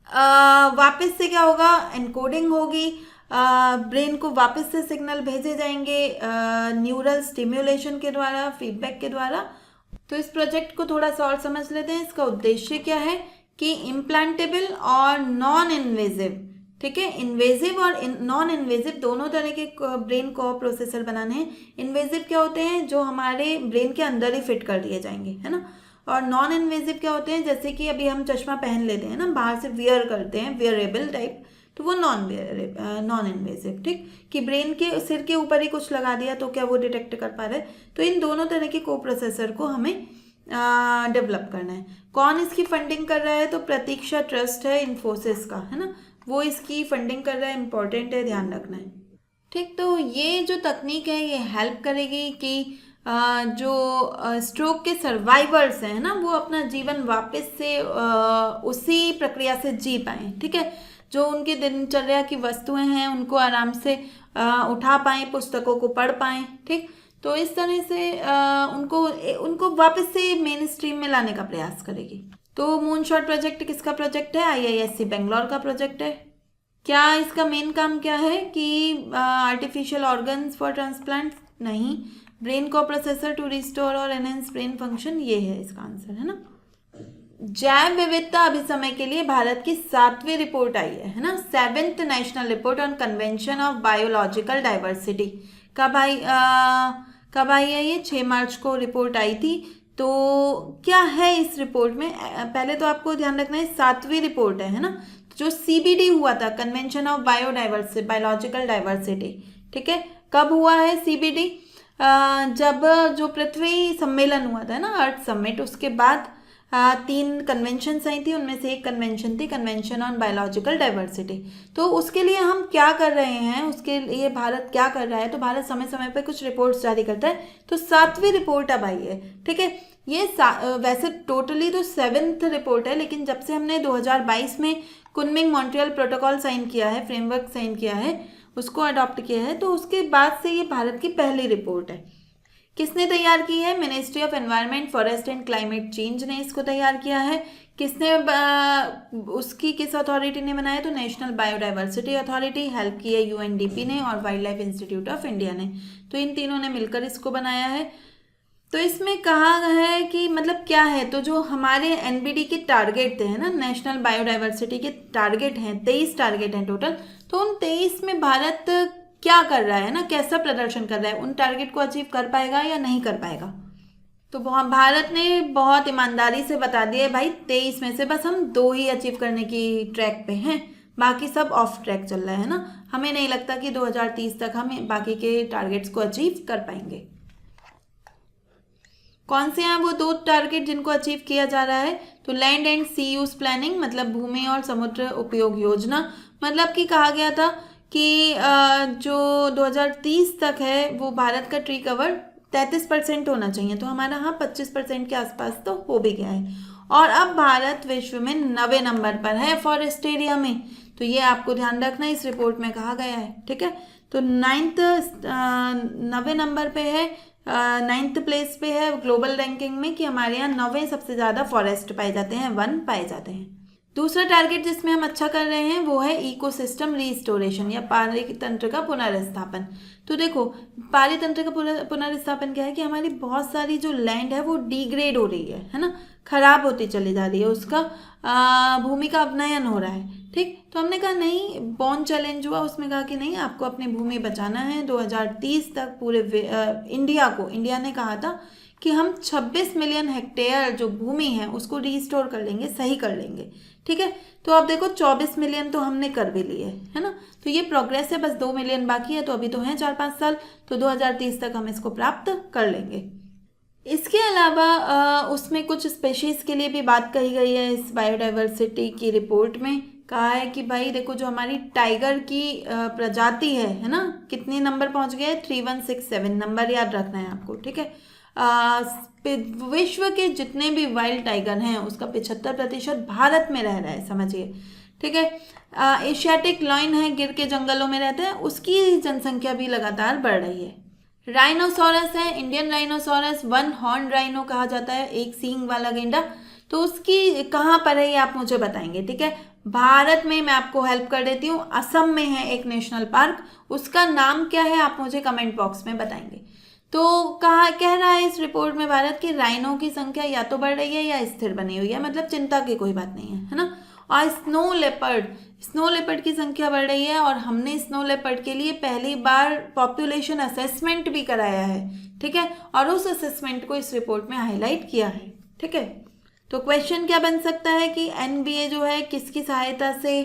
वापस से क्या होगा, एनकोडिंग होगी, ब्रेन को वापस से सिग्नल भेजे जाएंगे न्यूरल स्टिम्युलेशन के द्वारा, फीडबैक के द्वारा। तो इस प्रोजेक्ट को थोड़ा सा और समझ लेते हैं। इसका उद्देश्य क्या है कि इम्प्लांटेबल और नॉन इन्वेजिव, ठीक है, इन्वेजिव और नॉन इन्वेजिव दोनों तरह के ब्रेन को प्रोसेसर बनाने हैं। इन्वेजिव क्या होते हैं, जो हमारे ब्रेन के अंदर ही फिट कर दिए जाएंगे, है ना। और नॉन इन्वेजिव क्या होते हैं, जैसे कि अभी हम चश्मा पहन लेते हैं ना, बाहर से वियर करते हैं, वियरेबल टाइप, तो वो नॉन इन्वेजिव, ठीक, कि ब्रेन के सिर के ऊपर ही कुछ लगा दिया तो क्या वो डिटेक्ट कर पा रहे हैं। तो इन दोनों तरह के को प्रोसेसर को हमें डेवलप करना है। कौन इसकी फंडिंग कर रहा है, तो प्रतीक्षा ट्रस्ट है इन्फोसिस का, है ना, वो इसकी फंडिंग कर रहा है, इंपॉर्टेंट है, ध्यान रखना है, ठीक। तो ये जो तकनीक है ये हेल्प करेगी कि जो स्ट्रोक के सर्वाइवर्स हैं ना, वो अपना जीवन वापस से उसी प्रक्रिया से जी पाएँ, ठीक है। जो उनके दिनचर्या की वस्तुएं हैं उनको आराम से उठा पाएँ, पुस्तकों को पढ़ पाएँ, ठीक। तो इस तरह से उनको वापस से मेन स्ट्रीम में लाने का प्रयास करेगी। तो मूनशॉट प्रोजेक्ट किसका प्रोजेक्ट है, IISc बेंगलोर का प्रोजेक्ट है। क्या इसका मेन काम क्या है कि आर्टिफिशियल ऑर्गन्स फॉर ट्रांसप्लांट, नहीं, ब्रेन को प्रोसेसर टू रिस्टोर और एनहेंस ब्रेन फंक्शन, ये है इसका आंसर, है ना। जैव विविधता अभिसमय के लिए भारत की 7वीं रिपोर्ट आई है ना, 7th national report on convention of biological diversity. कब आई है ये, 6 मार्च को रिपोर्ट आई थी। तो क्या है इस रिपोर्ट में, पहले तो आपको ध्यान रखना है 7वीं रिपोर्ट है ना। जो CBD हुआ था, convention of biodiversity, biological diversity, ठीक है, कब हुआ है CBD, जब जो पृथ्वी सम्मेलन हुआ था ना, अर्थ समिट, उसके बाद 3 कन्वेंशन आई थी, उनमें से एक कन्वेंशन थी कन्वेंशन ऑन बायोलॉजिकल डाइवर्सिटी। तो उसके लिए हम क्या कर रहे हैं, उसके लिए भारत क्या कर रहा है, तो भारत समय समय पर कुछ रिपोर्ट्स जारी करता है। तो 7वीं रिपोर्ट अब आई है, ठीक है। ये वैसे टोटली तो 7th रिपोर्ट है, लेकिन जब से हमने 2022 में कुनमिंग मॉन्ट्रियल प्रोटोकॉल साइन किया है, फ्रेमवर्क साइन किया है, उसको अडॉप्ट किया है, तो उसके बाद से ये भारत की पहली रिपोर्ट है। किसने तैयार की है, ministry of environment, forest and climate change ने इसको तैयार किया है। किसने उसकी किस अथॉरिटी ने बनाया, तो नेशनल बायोडाइवर्सिटी अथॉरिटी, हेल्प की है UNDP ने और wild life institute of India ने। तो इन तीनों ने मिलकर इसको बनाया है। तो इसमें कहा है कि मतलब क्या है, तो जो हमारे NBD के टारगेट थे, है ना, नेशनल बायोडाइवर्सिटी के टारगेट हैं, 23 टारगेट हैं टोटल। तो उन 23 में भारत क्या कर रहा है ना, कैसा प्रदर्शन कर रहा है, उन टारगेट को अचीव कर पाएगा या नहीं कर पाएगा। तो भारत ने बहुत ईमानदारी से बता दिया भाई, 23 में से बस हम 2 ही अचीव करने की ट्रैक पे हैं, बाकी सब ऑफ ट्रैक चल रहा है ना। हमें नहीं लगता कि 2030 तक हम बाकी के टारगेट्स को अचीव कर पाएंगे। कौन से हैं वो 2 टारगेट जिनको अचीव किया जा रहा है, तो land and sea use planning, मतलब भूमि और समुद्र उपयोग योजना, मतलब कि कहा गया था कि जो 2030 तक है वो भारत का ट्री कवर 33% होना चाहिए, तो हमारा यहाँ 25% के आसपास तो हो भी गया है। और अब भारत विश्व में 9वें नंबर पर है फॉरेस्ट एरिया में, तो ये आपको ध्यान रखना, इस रिपोर्ट में कहा गया है, ठीक है। तो 9वें नंबर पे है, 9th प्लेस पे है ग्लोबल रैंकिंग में, कि हमारे यहाँ 9वें सबसे ज़्यादा फॉरेस्ट पाए जाते हैं, वन पाए जाते हैं। दूसरा टारगेट जिसमें हम अच्छा कर रहे हैं वो है इकोसिस्टम रीस्टोरेशन या पारितंत्र का पुनर्स्थापन। तो देखो, पारितंत्र का पुनर्स्थापन क्या है कि हमारी बहुत सारी जो लैंड है वो डिग्रेड हो रही है ना, खराब होती चली जा रही है, उसका भूमि का अपनयन हो रहा है, ठीक। तो हमने कहा नहीं, बॉन चैलेंज हुआ, उसमें कहा कि नहीं, आपको अपनी भूमि बचाना है। 2030 तक पूरे इंडिया ने कहा था कि हम 26 मिलियन हेक्टेयर जो भूमि है उसको रीस्टोर कर लेंगे, सही कर लेंगे, ठीक है। तो अब देखो 24 मिलियन तो हमने कर भी लिए, है ना। तो ये प्रोग्रेस है, बस 2 मिलियन बाकी है, तो अभी तो हैं 4-5 साल, तो 2030 तक हम इसको प्राप्त कर लेंगे। इसके अलावा उसमें कुछ स्पेशीज़ के लिए भी बात कही गई है इस बायोडाइवर्सिटी की रिपोर्ट में। कहा है कि भाई देखो, जो हमारी टाइगर की प्रजाति है ना, कितने नंबर पहुंच गए, 3167 नंबर याद रखना है आपको, ठीक है। विश्व के जितने भी वाइल्ड टाइगर हैं उसका 75% भारत में रह रहा है, समझिए, ठीक है। एशियाटिक लॉयन है, गिर के जंगलों में रहते हैं, उसकी जनसंख्या भी लगातार बढ़ रही है। राइनोसोरस है, इंडियन राइनोसोरस, 1 हॉर्न राइनो कहा जाता है, एक सींग वाला गेंडा, तो उसकी कहाँ पर है ये आप मुझे बताएंगे, ठीक है। भारत में मैं आपको हेल्प कर देती हूँ, असम में है एक नेशनल पार्क, उसका नाम क्या है आप मुझे कमेंट बॉक्स में बताएंगे। तो कहा कह रहा है इस रिपोर्ट में भारत की राइनो की संख्या या तो बढ़ रही है या स्थिर बनी हुई है, मतलब चिंता की कोई बात नहीं है ना। और स्नो लेपर्ड की संख्या बढ़ रही है, और हमने स्नो लेपर्ड के लिए पहली बार पॉपुलेशन असेसमेंट भी कराया है, ठीक है, और उस असेसमेंट को इस रिपोर्ट में हाईलाइट किया है, ठीक है। तो क्वेश्चन क्या बन सकता है कि एनबीए जो है किसकी सहायता से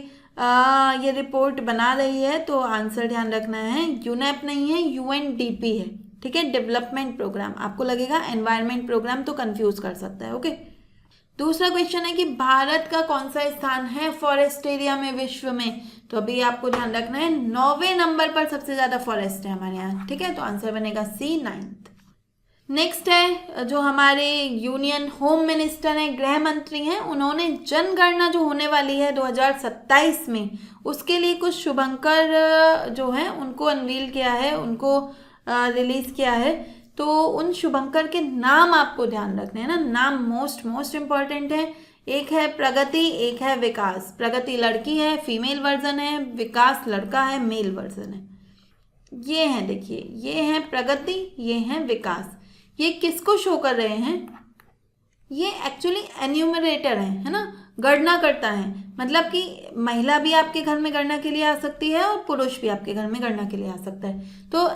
ये रिपोर्ट बना रही है, तो आंसर ध्यान रखना है यूनेप नहीं है, यूएनडीपी है, ठीक है, डेवलपमेंट प्रोग्राम। आपको लगेगा एनवायरनमेंट प्रोग्राम तो कंफ्यूज कर सकता है, ओके। दूसरा क्वेश्चन है कि भारत का कौन सा स्थान है फॉरेस्ट एरिया में विश्व में, तो अभी आपको ध्यान रखना है 9वें नंबर पर सबसे ज्यादा फॉरेस्ट है हमारे यहाँ, ठीक है, तो आंसर बनेगा सी 9th। नेक्स्ट है जो हमारे यूनियन होम मिनिस्टर हैं, गृह मंत्री हैं, उन्होंने जनगणना जो होने वाली है 2027 में, उसके लिए कुछ शुभंकर जो हैं उनको अनवील किया है, उनको रिलीज किया है। तो उन शुभंकर के नाम आपको ध्यान रखने हैं ना, नाम मोस्ट इंपॉर्टेंट है। एक है प्रगति, एक है विकास। प्रगति लड़की है, फीमेल वर्जन है, विकास लड़का है, मेल वर्जन है। ये हैं, देखिए ये हैं प्रगति, ये हैं विकास। ये किसको शो कर रहे हैं, ये एक्चुअली एन्यूमरेटर है ना, गणना करता है, मतलब कि महिला भी आपके घर में गणना के लिए आ सकती है और पुरुष भी आपके घर में गणना के लिए आ सकता है। तो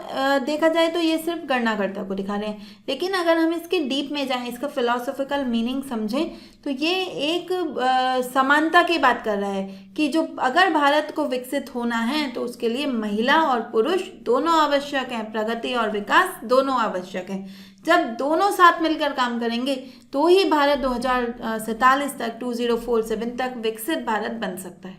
देखा जाए तो ये सिर्फ गणनाकर्ता को दिखा रहे हैं, लेकिन अगर हम इसके डीप में जाएं, इसका फिलोसॉफिकल मीनिंग समझें, तो ये एक समानता की बात कर रहा है कि जो अगर भारत को विकसित होना है तो उसके लिए महिला और पुरुष दोनों आवश्यक हैं, प्रगति और विकास दोनों आवश्यक हैं। जब दोनों साथ मिलकर काम करेंगे तो ही भारत 2047 तक 2047 तक विकसित भारत बन सकता है।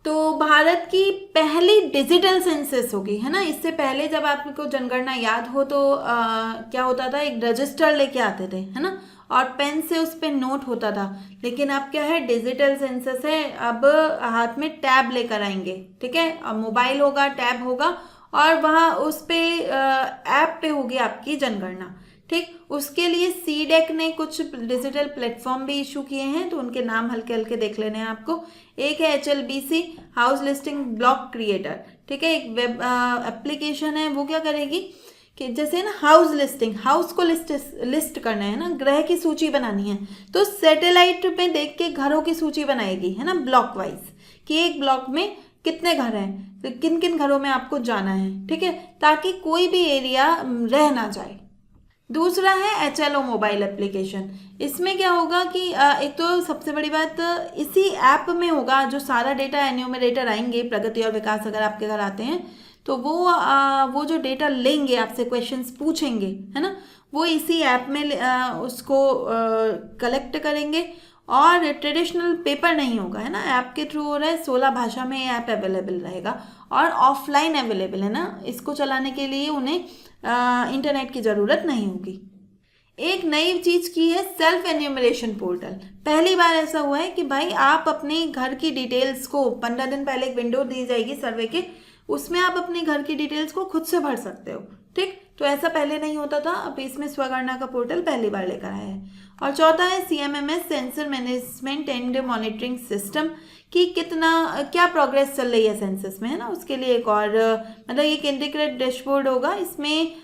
तो भारत की पहली डिजिटल सेंसस होगी, है ना। इससे पहले जब आपको जनगणना याद हो तो क्या होता था, एक रजिस्टर लेके आते थे, है ना, और पेन से उस पर नोट होता था। लेकिन अब क्या है, डिजिटल सेंसस है, अब हाथ में टैब लेकर आएंगे, ठीक है, अब मोबाइल होगा, टैब होगा, और वहाँ उस पे ऐप पे होगी आपकी जनगणना, ठीक। उसके लिए सीडेक ने कुछ डिजिटल प्लेटफॉर्म भी इशू किए हैं, तो उनके नाम हल्के हल्के देख लेने हैं आपको। एक है HLBC, house listing block creator, ठीक है, एक वेब एप्लीकेशन है। वो क्या करेगी कि जैसे ना हाउस लिस्टिंग, हाउस को लिस्ट करना है ना, ग्रह की सूची बनानी है, तो सैटेलाइट पे देख के घरों की सूची बनाएगी, है ना, ब्लॉक वाइज, कि एक ब्लॉक में कितने घर हैं, तो किन किन घरों में आपको जाना है, ठीक है, ताकि कोई भी एरिया रह ना जाए। दूसरा है HLO मोबाइल एप्लीकेशन। इसमें क्या होगा कि एक तो सबसे बड़ी बात इसी ऐप में होगा, जो सारा डेटा एन्यूमरेटर आएंगे, प्रगति और विकास अगर आपके घर आते हैं तो वो जो डेटा लेंगे आपसे, क्वेश्चंस पूछेंगे, है ना, वो इसी ऐप में उसको कलेक्ट करेंगे। और ट्रेडिशनल पेपर नहीं होगा, है ना, ऐप के थ्रू हो रहा है, 16 भाषा में ऐप अवेलेबल रहेगा और ऑफलाइन अवेलेबल है ना। इसको चलाने के लिए उन्हें इंटरनेट की ज़रूरत नहीं होगी। एक नई चीज़ की है सेल्फ एन्यूमरेशन पोर्टल। पहली बार ऐसा हुआ है कि भाई आप अपने घर की डिटेल्स को 15 दिन पहले एक विंडो दी जाएगी सर्वे के, उसमें आप अपने घर की डिटेल्स को खुद से भर सकते हो, ठीक। तो ऐसा पहले नहीं होता था, अब इसमें स्वगणना का पोर्टल पहली बार लेकर आया है। और चौथा है CMMS, sensor management and monitoring system, कि क्या प्रोग्रेस चल रही है सेंसस में, है ना, उसके लिए एक और मतलब एक इंटीग्रेटेड डैशबोर्ड होगा। इसमें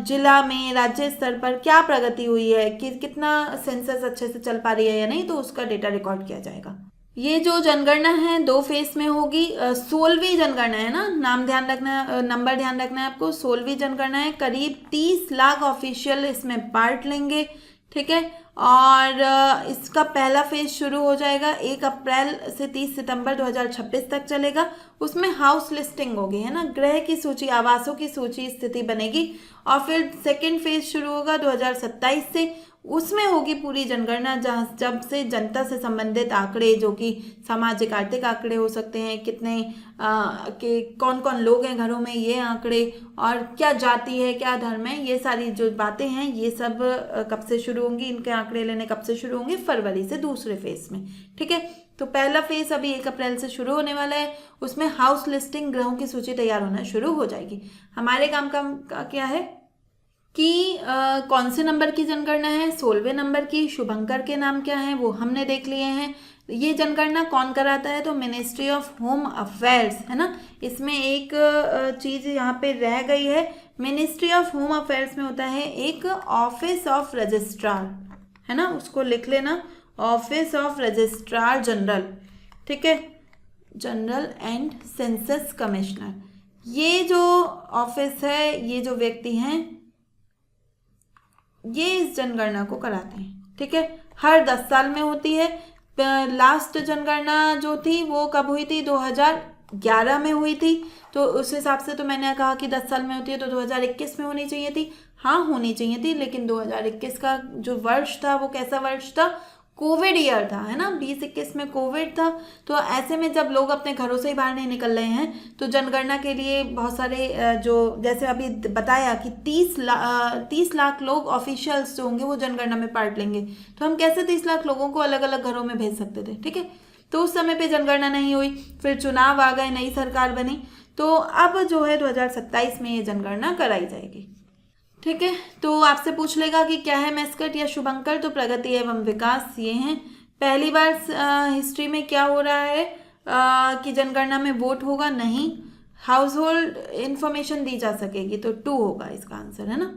जिला में, राज्य स्तर पर क्या प्रगति हुई है, कि कितना सेंसस अच्छे से चल पा रही है या नहीं, तो उसका डेटा रिकॉर्ड किया जाएगा। ये जो जनगणना है 2 फेज में होगी। 16वीं जनगणना है ना, नाम ध्यान रखना, नंबर ध्यान रखना है आपको। 16वीं जनगणना है, करीब 30 लाख ऑफिशियल इसमें पार्ट लेंगे, ठीक है। और इसका पहला फेज शुरू हो जाएगा 1 अप्रैल से 30 सितंबर 2026 तक चलेगा। उसमें हाउस लिस्टिंग होगी, है ना, ग्रह की सूची, आवासों की सूची स्थिति बनेगी। और फिर सेकेंड फेज शुरू होगा 2027 से, उसमें होगी पूरी जनगणना, जहाँ जब से जनता से संबंधित आंकड़े, जो कि सामाजिक आर्थिक आंकड़े हो सकते हैं, कितने के कौन कौन लोग हैं घरों में, ये आंकड़े, और क्या जाति है, क्या धर्म है, ये सारी जो बातें हैं, ये सब कब से शुरू होंगी, इनके आंकड़े लेने कब से शुरू होंगे, फरवरी से दूसरे फेज में, ठीक है। तो पहला फेज अभी 1 अप्रैल से शुरू होने वाला है। उसमें हाउस लिस्टिंग, ग्रहों की सूची तैयार होना शुरू हो जाएगी। हमारे काम का क्या है, कि कौन से नंबर की जनगणना है, 16वें नंबर की। शुभंकर के नाम क्या है वो हमने देख लिए हैं। ये जनगणना कौन कराता है, तो मिनिस्ट्री ऑफ होम अफेयर्स, है ना। इसमें एक चीज़ यहाँ पे रह गई है, मिनिस्ट्री ऑफ होम अफेयर्स में होता है एक ऑफिस ऑफ रजिस्ट्रार, है ना, उसको लिख लेना, ऑफिस ऑफ रजिस्ट्रार जनरल, ठीक है, जनरल एंड सेंसस कमिश्नर। ये जो ऑफिस है, ये जो व्यक्ति हैं, ये इस जनगणना को कराते हैं, ठीक है। हर 10 साल में होती है। लास्ट जनगणना जो थी वो कब हुई थी, 2011 में हुई थी। तो उस हिसाब से तो मैंने कहा कि 10 साल में होती है, तो 2021 में होनी चाहिए थी। हाँ, होनी चाहिए थी, लेकिन 2021 का जो वर्ष था वो कैसा वर्ष था, कोविड ईयर था, है ना, 2021 में कोविड था। तो ऐसे में जब लोग अपने घरों से ही बाहर नहीं निकल रहे हैं, तो जनगणना के लिए बहुत सारे जो जैसे अभी बताया कि 30 लाख लोग ऑफिशियल्स जो होंगे वो जनगणना में पार्ट लेंगे। तो हम कैसे 30 लाख लोगों को अलग अलग घरों में भेज सकते थे, ठीक है। तो उस समय पे जनगणना नहीं हुई, फिर चुनाव आ गए, नई सरकार बनी, तो अब जो है 2027 में ये जनगणना कराई जाएगी, ठीक है। तो आपसे पूछ लेगा कि क्या है मैस्कट या शुभंकर, तो प्रगति एवं विकास ये हैं। पहली बार हिस्ट्री में क्या हो रहा है कि जनगणना में वोट होगा, नहीं, हाउस होल्ड इंफॉर्मेशन दी जा सकेगी, तो 2 होगा इसका आंसर, है ना।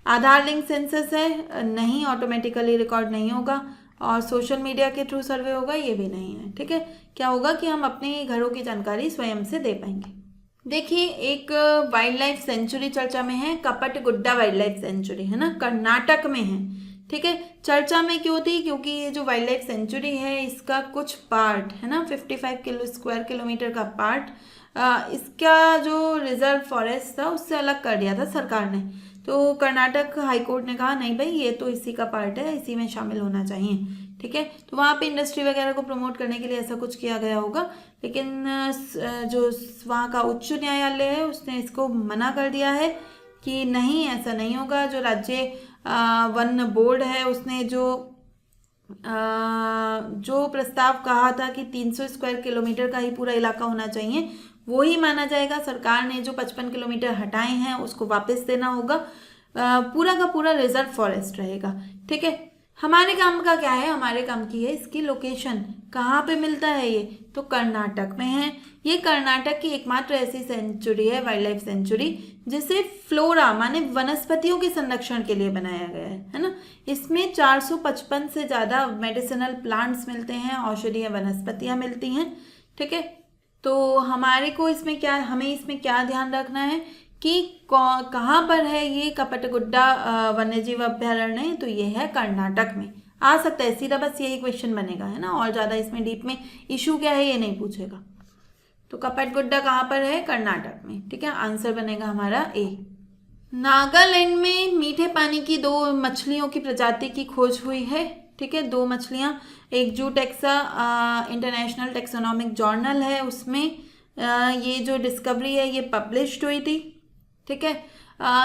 आधार लिंक सेंसस है, नहीं, ऑटोमेटिकली रिकॉर्ड नहीं होगा। और सोशल मीडिया के थ्रू सर्वे होगा, ये भी नहीं है, ठीक है। क्या होगा कि हम अपने घरों की जानकारी स्वयं से दे पाएंगे। देखिए, एक वाइल्ड लाइफ सेंचुरी चर्चा में है, कपटगुड्डा वाइल्ड लाइफ सेंचुरी, है ना, कर्नाटक में है, ठीक है। चर्चा में क्यों थी, क्योंकि ये जो वाइल्ड लाइफ सेंचुरी है इसका कुछ पार्ट, है ना, 55 स्क्वायर किलोमीटर का पार्ट इसका जो रिजर्व फॉरेस्ट था उससे अलग कर दिया था सरकार ने। तो कर्नाटक हाईकोर्ट ने कहा नहीं भाई, ये तो इसी का पार्ट है, इसी में शामिल होना चाहिए, ठीक है। तो वहाँ पे इंडस्ट्री वगैरह को प्रमोट करने के लिए ऐसा कुछ किया गया होगा, लेकिन जो वहाँ का उच्च न्यायालय है उसने इसको मना कर दिया है कि नहीं, ऐसा नहीं होगा। जो राज्य वन बोर्ड है उसने जो प्रस्ताव कहा था कि 300 स्क्वायर किलोमीटर का ही पूरा इलाका होना चाहिए, वो ही माना जाएगा। सरकार ने जो 55 किलोमीटर हटाए हैं उसको वापस देना होगा, पूरा का पूरा रिजर्व फॉरेस्ट रहेगा, ठीक है। हमारे काम का क्या है, हमारे काम की है इसकी लोकेशन, कहाँ पे मिलता है ये, तो कर्नाटक में है। ये कर्नाटक की एकमात्र ऐसी सेंचुरी है, वाइल्ड लाइफ सेंचुरी, जिसे फ्लोरा माने वनस्पतियों के संरक्षण के लिए बनाया गया है ना। इसमें 455 से ज़्यादा मेडिसिनल प्लांट्स मिलते हैं, औषधीय वनस्पतियाँ मिलती हैं, ठीक है। तो हमें इसमें क्या ध्यान रखना है कि कहाँ पर है ये कपटगुड्डा वन्यजीव अभ्यारण्य, तो ये है कर्नाटक में। आ सकता है सीधा, बस यही क्वेश्चन बनेगा, है ना, और ज़्यादा इसमें डीप में इशू क्या है ये नहीं पूछेगा। तो कपटगुड्डा कहाँ पर है, कर्नाटक में, ठीक है। आंसर बनेगा हमारा ए। नागालैंड में मीठे पानी की 2 मछलियों की प्रजाति की खोज हुई है, ठीक है। 2 मछलियाँ, एक जू टेक्सा इंटरनेशनल टेक्सोनॉमिक जर्नल है, उसमें ये जो डिस्कवरी है ये पब्लिश्ड हुई थी, ठीक है।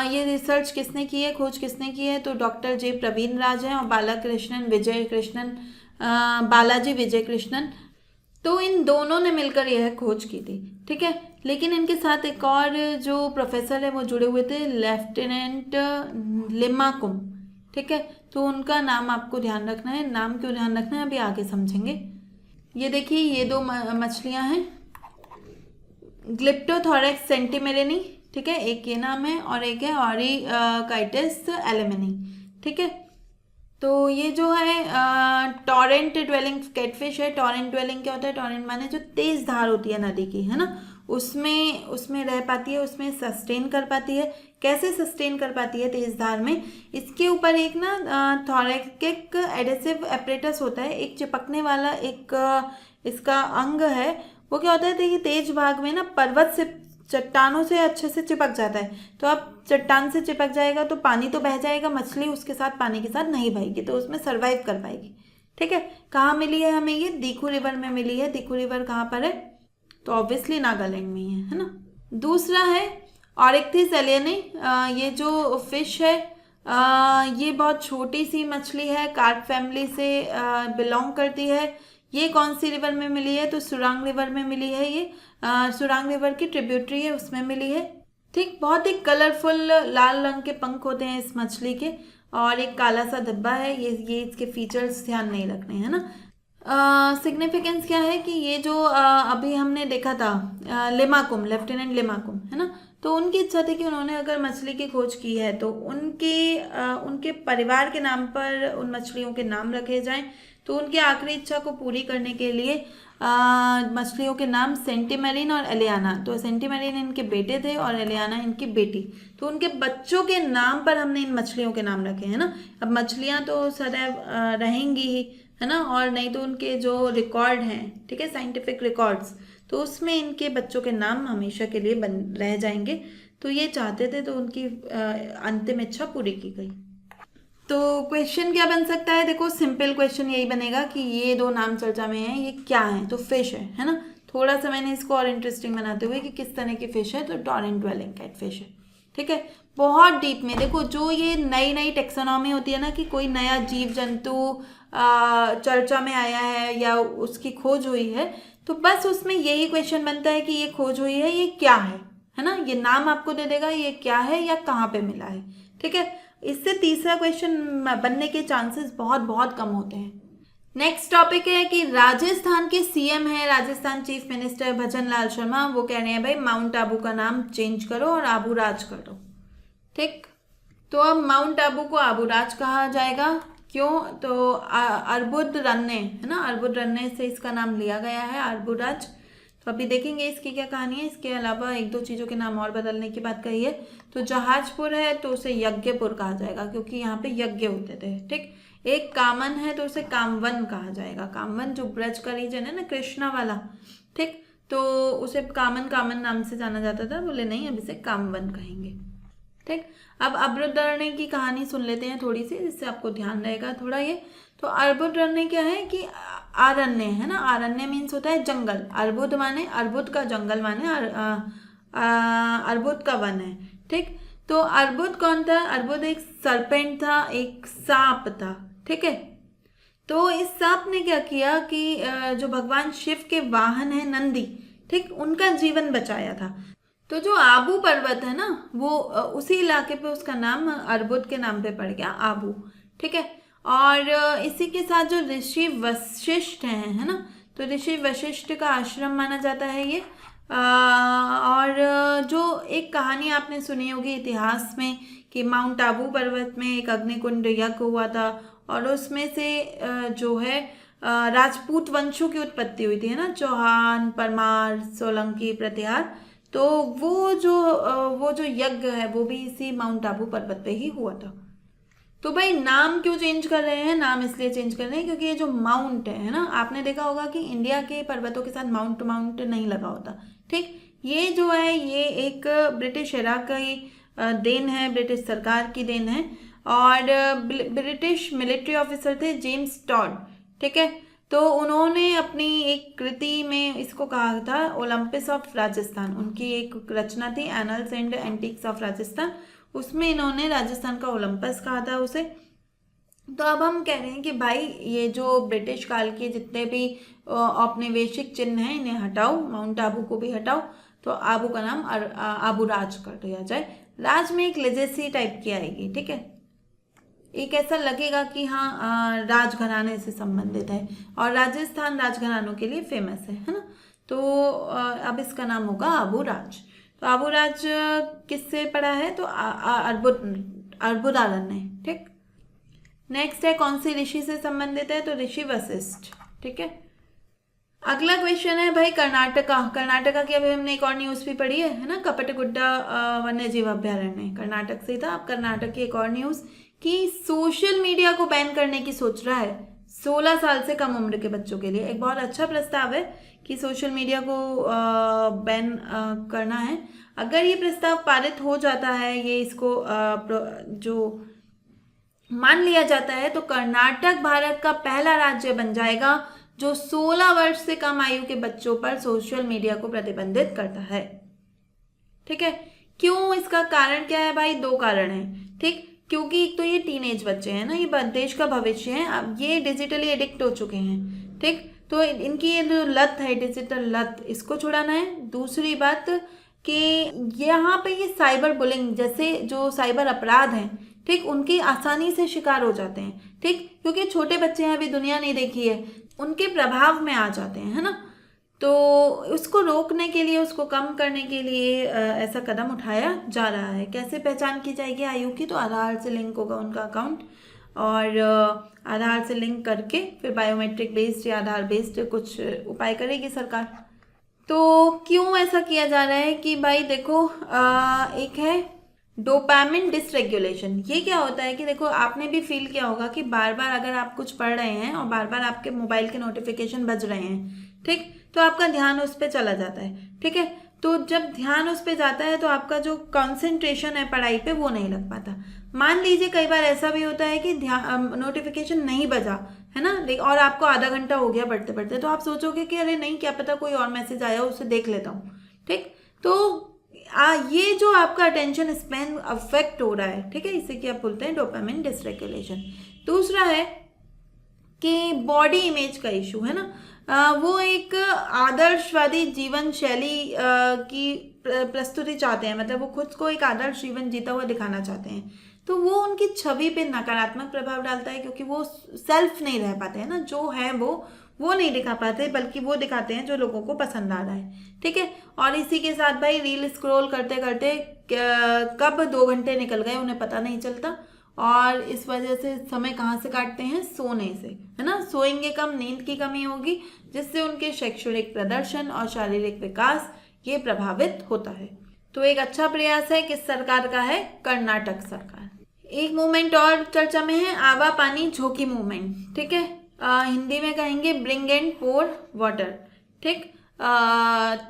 ये रिसर्च किसने की है, खोज किसने की है, तो डॉक्टर जे प्रवीण राज हैं और बालाजी विजय कृष्णन। तो इन दोनों ने मिलकर यह खोज की थी, ठीक है। लेकिन इनके साथ एक और जो प्रोफेसर है वो जुड़े हुए थे, लेफ्टिनेंट लिमाकुम, ठीक है। तो उनका नाम आपको ध्यान रखना है। नाम क्यों ध्यान रखना है अभी आगे समझेंगे। ये देखिए, ये 2 मछलियां हैं, ग्लिप्टोथोरैक्स सेंटिमेरेनी, ठीक है, एक ये नाम है, और एक है ऑरिकाइटिस एलेमिनी, ठीक है। तो ये जो है टॉरेंट ड्वेलिंग कैटफिश है। टॉरेंट ड्वेलिंग क्या होता है, टॉरेंट माने जो तेज धार होती है नदी की, है ना, उसमें रह पाती है, उसमें सस्टेन कर पाती है। कैसे सस्टेन कर पाती है तेज धार में, इसके ऊपर एक ना थोरैकिक एडेसिव एपरेटस होता है, एक चिपकने वाला एक इसका अंग है। वो क्या होता है, देखिए तेज भाग में ना पर्वत से, चट्टानों से अच्छे से चिपक जाता है। तो अब चट्टान से चिपक जाएगा तो पानी तो बह जाएगा, मछली उसके साथ पानी के साथ नहीं बहेगी, तो उसमें सर्वाइव कर पाएगी, ठीक है। कहाँ मिली है हमें ये, दीखू रिवर में मिली है। दीखू रिवर कहाँ पर है, तो ऑब्वियसली नागालैंड में ही है ना। दूसरा है ऑरिक्थिस एलियने, ये जो फिश है ये बहुत छोटी सी मछली है, कार्प फैमिली से बिलोंग करती है। ये कौन सी रिवर में मिली है, तो सुरांग रिवर में मिली है। ये सुरांग रिवर की ट्रिब्यूटरी है, उसमें मिली है, ठीक, बहुत ही कलरफुल लाल रंग के पंख होते हैं इस मछली के, और एक काला सा धब्बा है। ये इसके फीचर्स ध्यान नहीं रखने, है ना। सिग्निफिकेंस क्या है कि ये जो अभी हमने देखा था लिमाकुम, लेफ्टिनेंट लिमाकुम, है ना, तो उनकी इच्छा थी कि उन्होंने अगर मछली की खोज की है तो उनके परिवार के नाम पर उन मछलियों के नाम रखे जाएं। तो उनकी आखिरी इच्छा को पूरी करने के लिए मछलियों के नाम सेंटीमेरिन और एलियाना, तो सेंटीमेरिन इनके बेटे थे और एलियाना इनकी बेटी, तो उनके बच्चों के नाम पर हमने इन मछलियों के नाम रखे हैं ना। अब मछलियां तो सदैव रहेंगी ही, है ना, और नहीं तो उनके जो रिकॉर्ड हैं, ठीक है, साइंटिफिक रिकॉर्ड्स, तो उसमें इनके बच्चों के नाम हमेशा के लिए रह जाएंगे। तो ये चाहते थे, तो उनकी अंतिम इच्छा पूरी की गई। तो क्वेश्चन क्या बन सकता है, देखो सिंपल क्वेश्चन यही बनेगा कि ये दो नाम चर्चा में है, ये क्या है, तो फिश है ना। थोड़ा सा मैंने इसको और इंटरेस्टिंग बनाते हुए कि किस तरह की फिश है, तो टॉरेंट ड्वेलिंग कैटफिश है, ठीक है। बहुत डीप में देखो, जो ये नई नई टेक्सोनॉमी होती है ना, कि कोई नया जीव जंतु चर्चा में आया है या उसकी खोज हुई है, तो बस उसमें यही क्वेश्चन बनता है कि ये खोज हुई है, ये क्या है ना। ये नाम आपको दे देगा ये क्या है या कहाँ पे मिला है, ठीक है। इससे तीसरा क्वेश्चन बनने के चांसेस बहुत बहुत कम होते हैं। नेक्स्ट टॉपिक है कि राजस्थान के सीएम है, राजस्थान चीफ मिनिस्टर भजन लाल शर्मा, वो कह रहे हैं भाई माउंट आबू का नाम चेंज करो और आबू राज कर दो, ठीक। तो अब माउंट आबू को आबू राज कहा जाएगा, क्यों, तो अर्बुद रन्ने, है ना, अर्बुद रन्ने से इसका नाम लिया गया है, अर्बू राज। तो अभी देखेंगे इसकी क्या कहानी है। इसके अलावा एक दो चीज़ों के नाम और बदलने की बात कही है। तो जहाजपुर है तो उसे यज्ञपुर कहा जाएगा, क्योंकि यहाँ पे यज्ञ होते थे, ठीक। एक कामन है तो उसे कामवन कहा जाएगा, कामवन जो ब्रज का रीजन है ना, कृष्णा वाला, ठीक, तो उसे कामन नाम से जाना जाता था, बोले नहीं अब इसे कामवन कहेंगे, ठीक। अब अर्बुदरने की कहानी सुन लेते हैं थोड़ी सी, जिससे आपको ध्यान रहेगा थोड़ा ये। तो अर्बुदरने क्या है कि आरण्य, है ना, आरण्य मीन्स होता है जंगल, अर्बुद माने अर्बुद का जंगल माने अर्बुद का वन है, ठीक। तो अर्बुद कौन था, अर्बुद एक सरपेंट था, एक सांप था, ठीक है। तो इस सांप ने क्या किया कि जो भगवान शिव के वाहन है नंदी, ठीक, उनका जीवन बचाया था। तो जो आबू पर्वत है ना, वो उसी इलाके पे उसका नाम अर्बुद के नाम पे पड़ गया, आबू, ठीक है। और इसी के साथ जो ऋषि वशिष्ठ हैं, है ना, तो ऋषि वशिष्ठ का आश्रम माना जाता है ये। और जो एक कहानी आपने सुनी होगी इतिहास में कि माउंट आबू पर्वत में एक अग्निकुंड यज्ञ हुआ था, और उसमें से जो है राजपूत वंशों की उत्पत्ति हुई थी, है ना, चौहान, परमार, सोलंकी, प्रतिहार। तो वो जो यज्ञ है वो भी इसी माउंट आबू पर्वत पे ही हुआ था। तो भाई नाम क्यों चेंज कर रहे हैं, नाम इसलिए चेंज कर रहे हैं क्योंकि ये जो माउंट है ना, आपने देखा होगा कि इंडिया के पर्वतों के साथ माउंट नहीं लगा होता, ठीक। ये जो है ये एक ब्रिटिश एरा की देन है, ब्रिटिश सरकार की देन है, और ब्रिटिश मिलिट्री ऑफिसर थे जेम्स टॉड, ठीक है। तो उन्होंने अपनी एक कृति में इसको कहा था ओलंपिस ऑफ राजस्थान, उनकी एक रचना थी annuls and antics of Rajasthan, उसमें इन्होंने राजस्थान का ओलंपस कहा था उसे। तो अब हम कह रहे हैं कि भाई ये जो ब्रिटिश काल के जितने भी औपनिवेशिक चिन्ह हैं इन्हें हटाओ, माउंट आबू को भी हटाओ, तो आबू का नाम आबू राज कर दिया जाए। राज में एक लेजेसी टाइप की आएगी, ठीक है, एक ऐसा लगेगा कि हाँ राजघराने से संबंधित है, और राजस्थान राजघरानों के लिए फेमस है ना। तो अब इसका नाम होगा आबू राज। तो आबू राज किससे पड़ा है, तो अर्बुदारण्य, ठीक। नेक्स्ट है कौन सी ऋषि से संबंधित है, तो ऋषि वशिष्ठ, ठीक है। अगला क्वेश्चन है भाई कर्नाटका की अभी हमने एक और न्यूज़ भी पढ़ी है ना, कपटगुड्डा वन्य जीव अभ्यारण्य कर्नाटक से था। अब कर्नाटक की एक और न्यूज़ कि सोशल मीडिया को बैन करने की सोच रहा है 16 साल से कम उम्र के बच्चों के लिए। एक बहुत अच्छा प्रस्ताव है कि सोशल मीडिया को बैन करना है। अगर ये प्रस्ताव पारित हो जाता है, ये इसको जो मान लिया जाता है, तो कर्नाटक भारत का पहला राज्य बन जाएगा जो 16 वर्ष से कम आयु के बच्चों पर सोशल मीडिया को प्रतिबंधित करता है, ठीक है। क्यों, इसका कारण क्या है भाई, 2 कारण हैं, ठीक। क्योंकि एक तो ये टीनेज बच्चे हैं ना, ये देश का भविष्य है, अब ये डिजिटली एडिक्ट हो चुके हैं, ठीक। तो इनकी ये जो लत है डिजिटल लत, इसको छुड़ाना है। दूसरी बात कि यहाँ पे ये साइबर बुलिंग जैसे जो साइबर अपराध हैं, ठीक, उनकी आसानी से शिकार हो जाते हैं, ठीक, क्योंकि छोटे बच्चे हैं, अभी दुनिया नहीं देखी है, उनके प्रभाव में आ जाते हैं, है ना। तो उसको रोकने के लिए, उसको कम करने के लिए ऐसा कदम उठाया जा रहा है। कैसे पहचान की जाएगी आयु की? तो आधार से लिंक होगा उनका अकाउंट, और आधार से लिंक करके फिर बायोमेट्रिक बेस्ड या आधार बेस्ड कुछ उपाय करेगी सरकार। तो क्यों ऐसा किया जा रहा है कि भाई देखो, एक है डोपामिन डिसरेगुलेशन। ये क्या होता है कि देखो, आपने भी फील किया होगा कि बार बार अगर आप कुछ पढ़ रहे हैं और बार बार आपके मोबाइल के नोटिफिकेशन बज रहे हैं, ठीक, तो आपका ध्यान उस पर चला जाता है, ठीक है। तो जब ध्यान उस पर जाता है तो आपका जो कंसंट्रेशन है पढ़ाई पे वो नहीं लग पाता। मान लीजिए कई बार ऐसा भी होता है कि ध्यान नोटिफिकेशन नहीं बजा, है ना, और आपको आधा घंटा हो गया पढ़ते पढ़ते, तो आप सोचोगे कि अरे नहीं, क्या पता कोई और मैसेज आया उसे देख लेता हूँ, ठीक। तो ये जो आपका अटेंशन स्पैन अफेक्ट हो रहा है, ठीक है, इसे क्या बोलते हैं? Dopamine dysregulation. दूसरा है कि बॉडी इमेज का इशू, है ना। वो एक आदर्शवादी जीवन शैली की प्रस्तुति चाहते हैं, मतलब वो खुद को एक आदर्श जीवन जीता हुआ दिखाना चाहते हैं, तो वो उनकी छवि पे नकारात्मक प्रभाव डालता है, क्योंकि वो सेल्फ नहीं रह पाते हैं ना, जो है वो नहीं दिखा पाते, बल्कि वो दिखाते हैं जो लोगों को पसंद आ रहा है, ठीक है। और इसी के साथ भाई रील स्क्रॉल करते करते कब 2 घंटे निकल गए उन्हें पता नहीं चलता, और इस वजह से समय कहाँ से काटते हैं? सोने से, है ना। सोएंगे कम, नींद की कमी होगी, जिससे उनके शैक्षणिक प्रदर्शन और शारीरिक विकास ये प्रभावित होता है। तो एक अच्छा प्रयास है किस सरकार का है? कर्नाटक सरकार। एक मूवमेंट और चर्चा में है, आवा पानी झोंकी मूवमेंट, ठीक है। हिंदी में कहेंगे ब्रिंग एंड पोर वाटर, ठीक।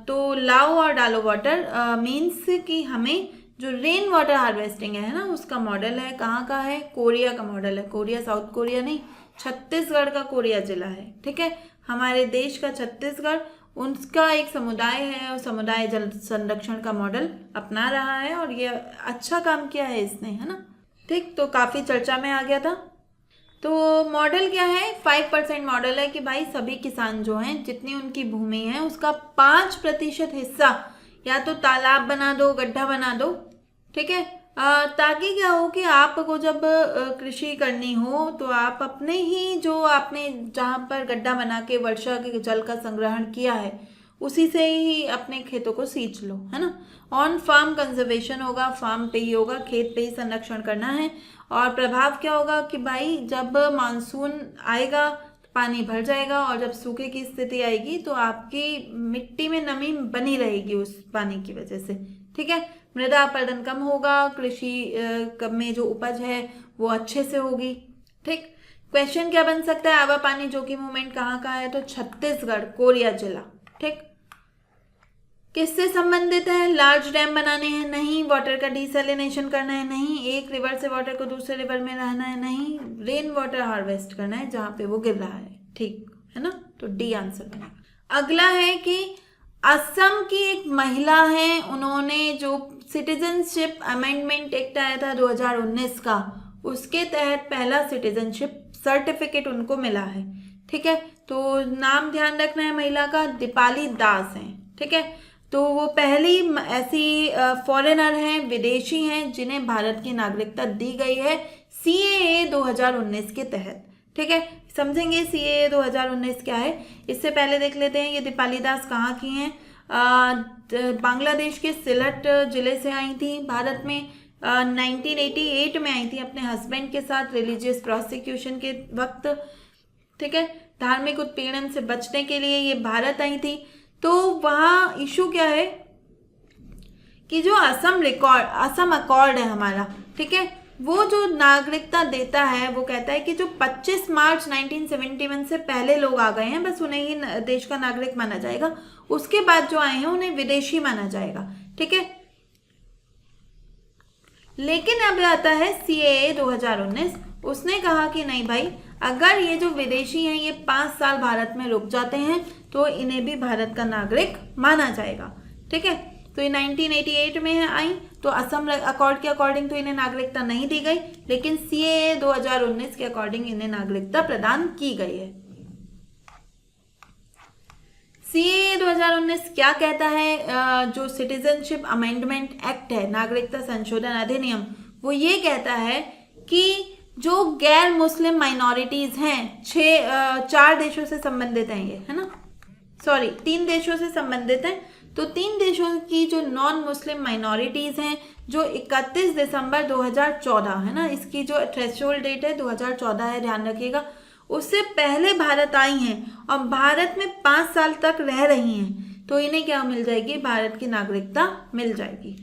तो लाओ और डालो वाटर मीन्स कि हमें जो रेन वाटर हार्वेस्टिंग है ना, उसका मॉडल है, कहाँ का है? कोरिया का मॉडल है। कोरिया साउथ कोरिया नहीं, छत्तीसगढ़ का कोरिया जिला है, ठीक है। हमारे देश का छत्तीसगढ़, उनका एक समुदाय है और समुदाय जल संरक्षण का मॉडल अपना रहा है, और ये अच्छा काम किया है इसने, है ना, ठीक। तो काफ़ी चर्चा में आ गया था। तो मॉडल क्या है? 5% मॉडल है कि भाई सभी किसान जो हैं, जितनी उनकी भूमि है उसका 5% हिस्सा या तो तालाब बना दो, गड्ढा बना दो, ठीक है। ताकि क्या हो कि आपको जब कृषि करनी हो तो आप अपने ही जो आपने जहाँ पर गड्ढा बना के वर्षा के जल का संग्रहण किया है उसी से ही अपने खेतों को सींच लो, है ना। ऑन फार्म कंजर्वेशन होगा, फार्म पे ही होगा, खेत पे ही संरक्षण करना है। और प्रभाव क्या होगा कि भाई जब मानसून आएगा तो पानी भर जाएगा, और जब सूखे की स्थिति आएगी तो आपकी मिट्टी में नमी बनी रहेगी उस पानी की वजह से, ठीक है। मृदा अपरदन कम होगा, कृषि में जो उपज है वो अच्छे से होगी, ठीक। क्वेश्चन क्या बन सकता है? आवा पानी झोंकी मूवमेंट कहाँ का है? तो छत्तीसगढ़, कोरिया जिला, ठीक। किससे संबंधित है? लार्ज डैम बनाने हैं? नहीं। वाटर का डिसैलिनेशन करना है? नहीं। एक रिवर से वाटर को दूसरे रिवर में रहना है? नहीं। रेन वाटर हार्वेस्ट करना है जहाँ पे वो गिर रहा है, ठीक है ना। तो डी आंसर बनेगा। अगला है कि असम की एक महिला है, उन्होंने जो सिटीजनशिप अमेंडमेंट एक्ट आया था 2019 का, उसके तहत पहला सिटीजनशिप सर्टिफिकेट उनको मिला है, ठीक है। तो नाम ध्यान रखना है महिला का, दीपाली दास है, ठीक है। तो वो पहली ऐसी फॉरेनर हैं, विदेशी हैं, जिन्हें भारत की नागरिकता दी गई है CAA 2019 के तहत, ठीक है। समझेंगे CAA 2019 क्या है। इससे पहले देख लेते हैं ये दीपाली दास कहाँ की हैं। बांग्लादेश के सिलट जिले से आई थी भारत में। 1988 में आई थी अपने हस्बैंड के साथ रिलीजियस प्रोसिक्यूशन के वक्त, ठीक है। धार्मिक उत्पीड़न से बचने के लिए ये भारत आई थी। तो वहाँ इशू क्या है कि जो असम अकॉर्ड है हमारा, ठीक है, वो जो नागरिकता देता है वो कहता है कि जो 25 मार्च 1971 से पहले लोग आ गए हैं बस उन्हें ही देश का नागरिक माना जाएगा, उसके बाद जो आए हैं उन्हें विदेशी माना जाएगा, ठीक है। लेकिन अब आता है CAA 2019, उसने कहा कि नहीं भाई, अगर ये जो विदेशी हैं ये 5 साल भारत में रुक जाते हैं तो इन्हें भी भारत का नागरिक माना जाएगा, ठीक है। तो ये 1988 में आई, तो असम अकॉर्ड के अकॉर्डिंग तो इन्हें नागरिकता नहीं दी गई, लेकिन CAA 2019 के अकॉर्डिंग इन्हें नागरिकता प्रदान की गई है। सीए 2019 क्या कहता है? जो सिटीजनशिप अमेंडमेंट एक्ट है, नागरिकता संशोधन अधिनियम, वो ये कहता है कि जो गैर मुस्लिम माइनॉरिटीज हैं, 4 देशों से संबंधित हैं ये, है ना, सॉरी 3 देशों से संबंधित हैं, तो 3 देशों की जो नॉन मुस्लिम माइनॉरिटीज हैं, जो 31 दिसंबर 2014 है ना, इसकी जो थ्रेशोल्ड डेट है 2014 है, ध्यान रखिएगा, उससे पहले भारत आई हैं और भारत में 5 साल तक रह रही हैं, तो इन्हें क्या मिल जाएगी? भारत की नागरिकता मिल जाएगी।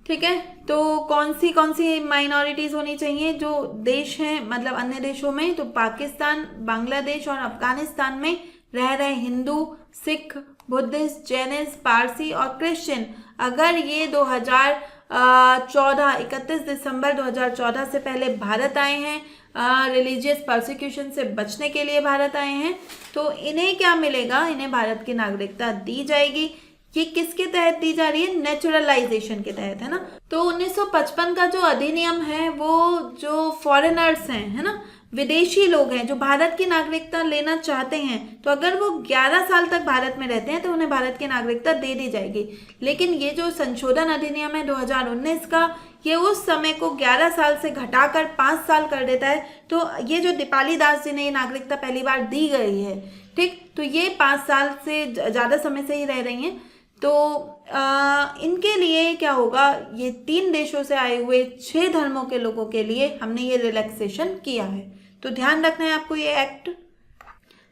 ठीक है, तो कौन सी माइनॉरिटीज होनी चाहिए जो देश हैं, मतलब अन्य देशों में? तो पाकिस्तान, बांग्लादेश और अफगानिस्तान में रह रहे हिंदू, सिख, बुद्धिस्ट, जैनिस्ट, पारसी और क्रिश्चियन, अगर ये 31 दिसंबर 2014 से पहले भारत आए हैं, रिलीजियस परसिक्यूशन से बचने के लिए भारत आए हैं, तो इन्हें क्या मिलेगा? इन्हें भारत की नागरिकता दी जाएगी। ये किसके तहत दी जा रही है? नेचुरलाइजेशन के तहत, है ना। तो 1955 का जो अधिनियम है, वो जो फॉरेनर्स हैं, है ना, विदेशी लोग हैं जो भारत की नागरिकता लेना चाहते हैं, तो अगर वो 11 साल तक भारत में रहते हैं तो उन्हें भारत की नागरिकता दे दी जाएगी। लेकिन ये जो संशोधन अधिनियम है 2019 का, ये उस समय को 11 साल से घटाकर 5 साल कर देता है। तो ये जो दीपाली दास जी ने ये नागरिकता पहली बार दी गई है, ठीक, तो ये 5 साल से ज़्यादा समय से ही रह रही हैं, तो इनके लिए क्या होगा? ये 3 देशों से आए हुए 6 धर्मों के लोगों के लिए हमने ये रिलैक्सेशन किया है, तो ध्यान रखना है आपको ये एक्ट।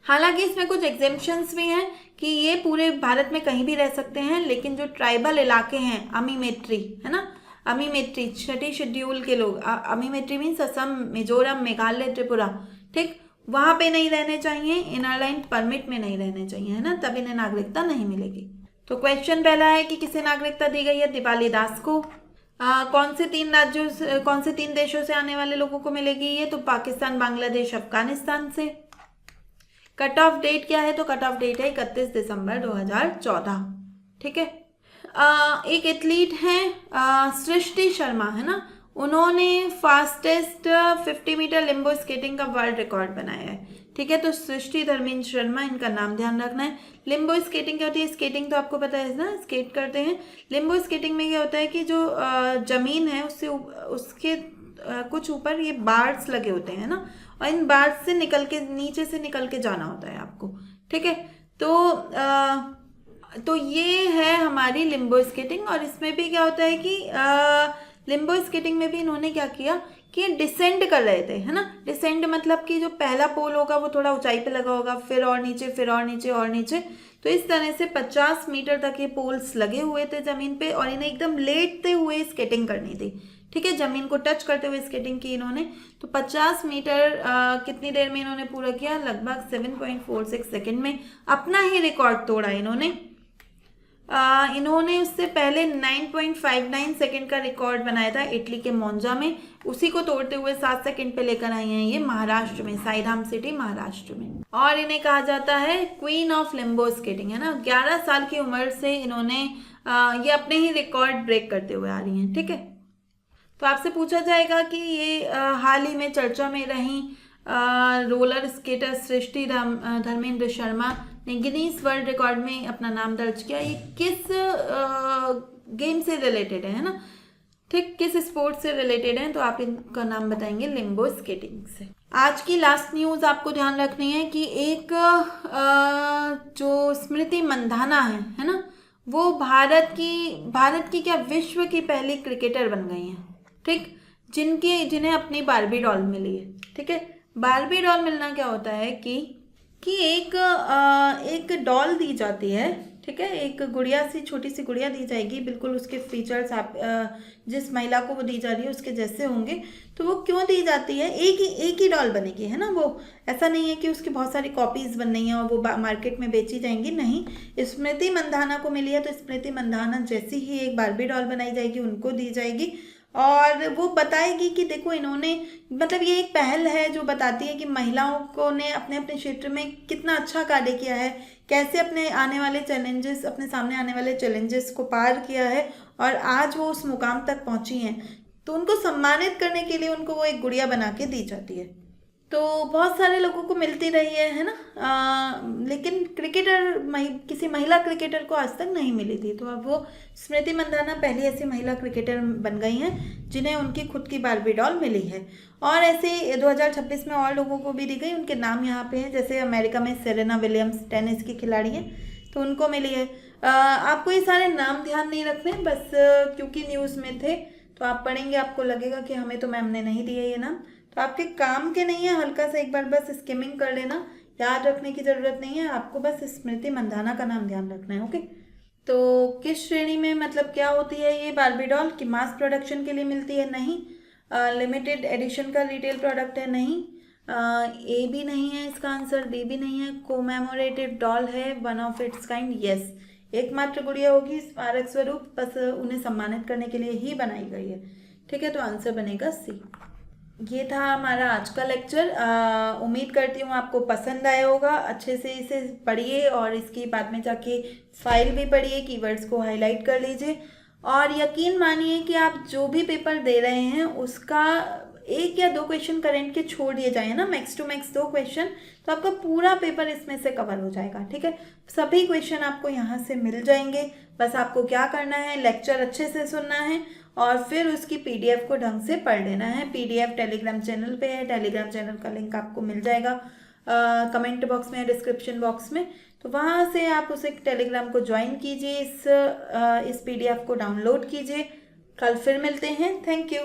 हालांकि इसमें कुछ एग्जेम्पशंस भी हैं कि ये पूरे भारत में कहीं भी रह सकते हैं, लेकिन जो ट्राइबल इलाके हैं, अमीमेट्री, है ना, अमीमेट्री 6ठी शेड्यूल के लोग, अमीमेट्री मीन्स असम, मिजोरम, मेघालय, त्रिपुरा, ठीक, वहाँ पे नहीं रहने चाहिए, इनर लाइन परमिट में नहीं रहने चाहिए, है ना, तब इन्हें नागरिकता नहीं मिलेगी। तो क्वेश्चन पहला है कि किसे नागरिकता दी गई है? दीपाली दास को। कौन से 3 देशों से आने वाले लोगों को मिलेगी ये? तो पाकिस्तान, बांग्लादेश, अफगानिस्तान से। कट ऑफ डेट क्या है? तो कट ऑफ डेट है 31 दिसंबर 2014। ठीक है, एक एथलीट हैं सृष्टि शर्मा, है ना, उन्होंने फास्टेस्ट 50 मीटर लिम्बो स्केटिंग का वर्ल्ड रिकॉर्ड बनाया है। ठीक है, तो सृष्टि धर्मेंद्र शर्मा, इनका नाम ध्यान रखना है। लिम्बो स्केटिंग क्या होती है? स्केटिंग तो आपको पता है ना, स्केट करते हैं। लिम्बो स्केटिंग में क्या होता है कि जो जमीन है उससे उसके कुछ ऊपर ये बार्स लगे होते हैं ना, और इन बार्स से निकल के, नीचे से निकल के जाना होता है आपको। ठीक है, तो ये है हमारी लिम्बो स्केटिंग। और इसमें भी क्या होता है कि लिम्बो स्केटिंग में भी इन्होंने क्या किया कि डिसेंड कर रहे थे, है ना। डिसेंड मतलब कि जो पहला पोल होगा वो थोड़ा ऊंचाई पे लगा होगा, फिर और नीचे, फिर और नीचे और नीचे, तो इस तरह से 50 मीटर तक ये पोल्स लगे हुए थे ज़मीन पे, और इन्हें एकदम लेटते हुए स्केटिंग करनी थी। ठीक है, ज़मीन को टच करते हुए स्केटिंग की इन्होंने। तो 50 मीटर कितनी देर में इन्होंने पूरा किया? लगभग 7.46 सेकेंड में अपना ही रिकॉर्ड तोड़ा इन्होंने। इन्होंने उससे पहले 9.59 सेकेंड का रिकॉर्ड बनाया था इटली के मोन्जा में, उसी को तोड़ते हुए 7 सेकेंड पे लेकर आई हैं ये महाराष्ट्र में, साईधाम सिटी महाराष्ट्र में। और इन्हें कहा जाता है क्वीन ऑफ लिम्बो स्केटिंग, है ना। 11 साल की उम्र से इन्होंने ये अपने ही रिकॉर्ड ब्रेक करते हुए आ रही हैं। ठीक है, तो आपसे पूछा जाएगा कि ये हाल ही में चर्चा में रही रोलर स्केटर सृष्टि धर्मेंद्र शर्मा ने गिनीज वर्ल्ड रिकॉर्ड में अपना नाम दर्ज किया, ये किस गेम से रिलेटेड है ना, ठीक, किस स्पोर्ट से रिलेटेड है? तो आप इनका नाम बताएंगे लिम्बो स्केटिंग से। आज की लास्ट न्यूज आपको ध्यान रखनी है कि एक जो स्मृति मंधाना है ना, वो भारत की क्या विश्व की पहली क्रिकेटर बन गई हैं। ठीक, जिन्हें अपनी बार्बी डॉल मिली है। ठीक है, बार्बी डॉल मिलना क्या होता है कि एक डॉल दी जाती है। ठीक है, एक गुड़िया सी, छोटी सी गुड़िया दी जाएगी, बिल्कुल उसके फीचर्स आप जिस महिला को वो दी जा रही है उसके जैसे होंगे। तो वो क्यों दी जाती है? एक ही डॉल बनेगी, है ना। वो ऐसा नहीं है कि उसकी बहुत सारी कॉपीज बन रही हैं और वो मार्केट में बेची जाएंगी, नहीं। स्मृति मंधाना को मिली है तो स्मृति मंधाना जैसी ही एक बार्बी डॉल बनाई जाएगी, उनको दी जाएगी, और वो बताएगी कि देखो इन्होंने, मतलब ये एक पहल है जो बताती है कि महिलाओं को ने अपने अपने क्षेत्र में कितना अच्छा कार्य किया है, कैसे अपने सामने आने वाले चैलेंजेस को पार किया है, और आज वो उस मुकाम तक पहुंची हैं। तो उनको सम्मानित करने के लिए उनको वो एक गुड़िया बना के दी जाती है। तो बहुत सारे लोगों को मिलती रही है ना। लेकिन किसी महिला क्रिकेटर को आज तक नहीं मिली थी। तो अब वो स्मृति मंदाना पहली ऐसी महिला क्रिकेटर बन गई हैं जिन्हें उनकी खुद की बारबी डॉल मिली है। और ऐसे 2026 में और लोगों को भी दी गई, उनके नाम यहाँ पे हैं। जैसे अमेरिका में सेरेना विलियम्स टेनिस की खिलाड़ी हैं, तो उनको मिली है। आपको ये सारे नाम ध्यान नहीं रखने, बस क्योंकि न्यूज़ में थे तो आप पढ़ेंगे, आपको लगेगा कि हमें तो मैम ने नहीं दिए ये नाम, तो आपके काम के नहीं है। हल्का सा एक बार बस स्किमिंग कर लेना, याद रखने की ज़रूरत नहीं है आपको, बस स्मृति मंदाना का नाम ध्यान रखना है। ओके, तो किस श्रेणी में, मतलब क्या होती है ये बारबी डॉल? कि मास प्रोडक्शन के लिए मिलती है? नहीं। लिमिटेड एडिशन का रिटेल प्रोडक्ट है? नहीं। ए भी नहीं है इसका आंसर, बी भी नहीं है। कोमेमोरेटिव डॉल है, one of its kind, yes. एकमात्र गुड़िया होगी, स्मारक स्वरूप, बस उन्हें सम्मानित करने के लिए ही बनाई गई है। ठीक है, तो आंसर बनेगा सी। ये था हमारा आज का लेक्चर। उम्मीद करती हूँ आपको पसंद आया होगा। अच्छे से इसे पढ़िए और इसकी बाद में जाके फाइल भी पढ़िए, कीवर्ड्स को हाईलाइट कर लीजिए। और यकीन मानिए कि आप जो भी पेपर दे रहे हैं उसका 1 या 2 क्वेश्चन करंट के छोड़ दिए जाए ना, मैक्स टू मैक्स 2 क्वेश्चन, तो आपका पूरा पेपर इसमें से कवर हो जाएगा। ठीक है, सभी क्वेश्चन आपको यहाँ से मिल जाएंगे। बस आपको क्या करना है, लेक्चर अच्छे से सुनना है और फिर उसकी पीडीएफ को ढंग से पढ़ लेना है। पीडीएफ टेलीग्राम चैनल पे है, टेलीग्राम चैनल का लिंक आपको मिल जाएगा कमेंट बॉक्स में या डिस्क्रिप्शन बॉक्स में। तो वहाँ से आप उसे टेलीग्राम को ज्वाइन कीजिए, इस पीडीएफ को डाउनलोड कीजिए। कल फिर मिलते हैं। Thank you.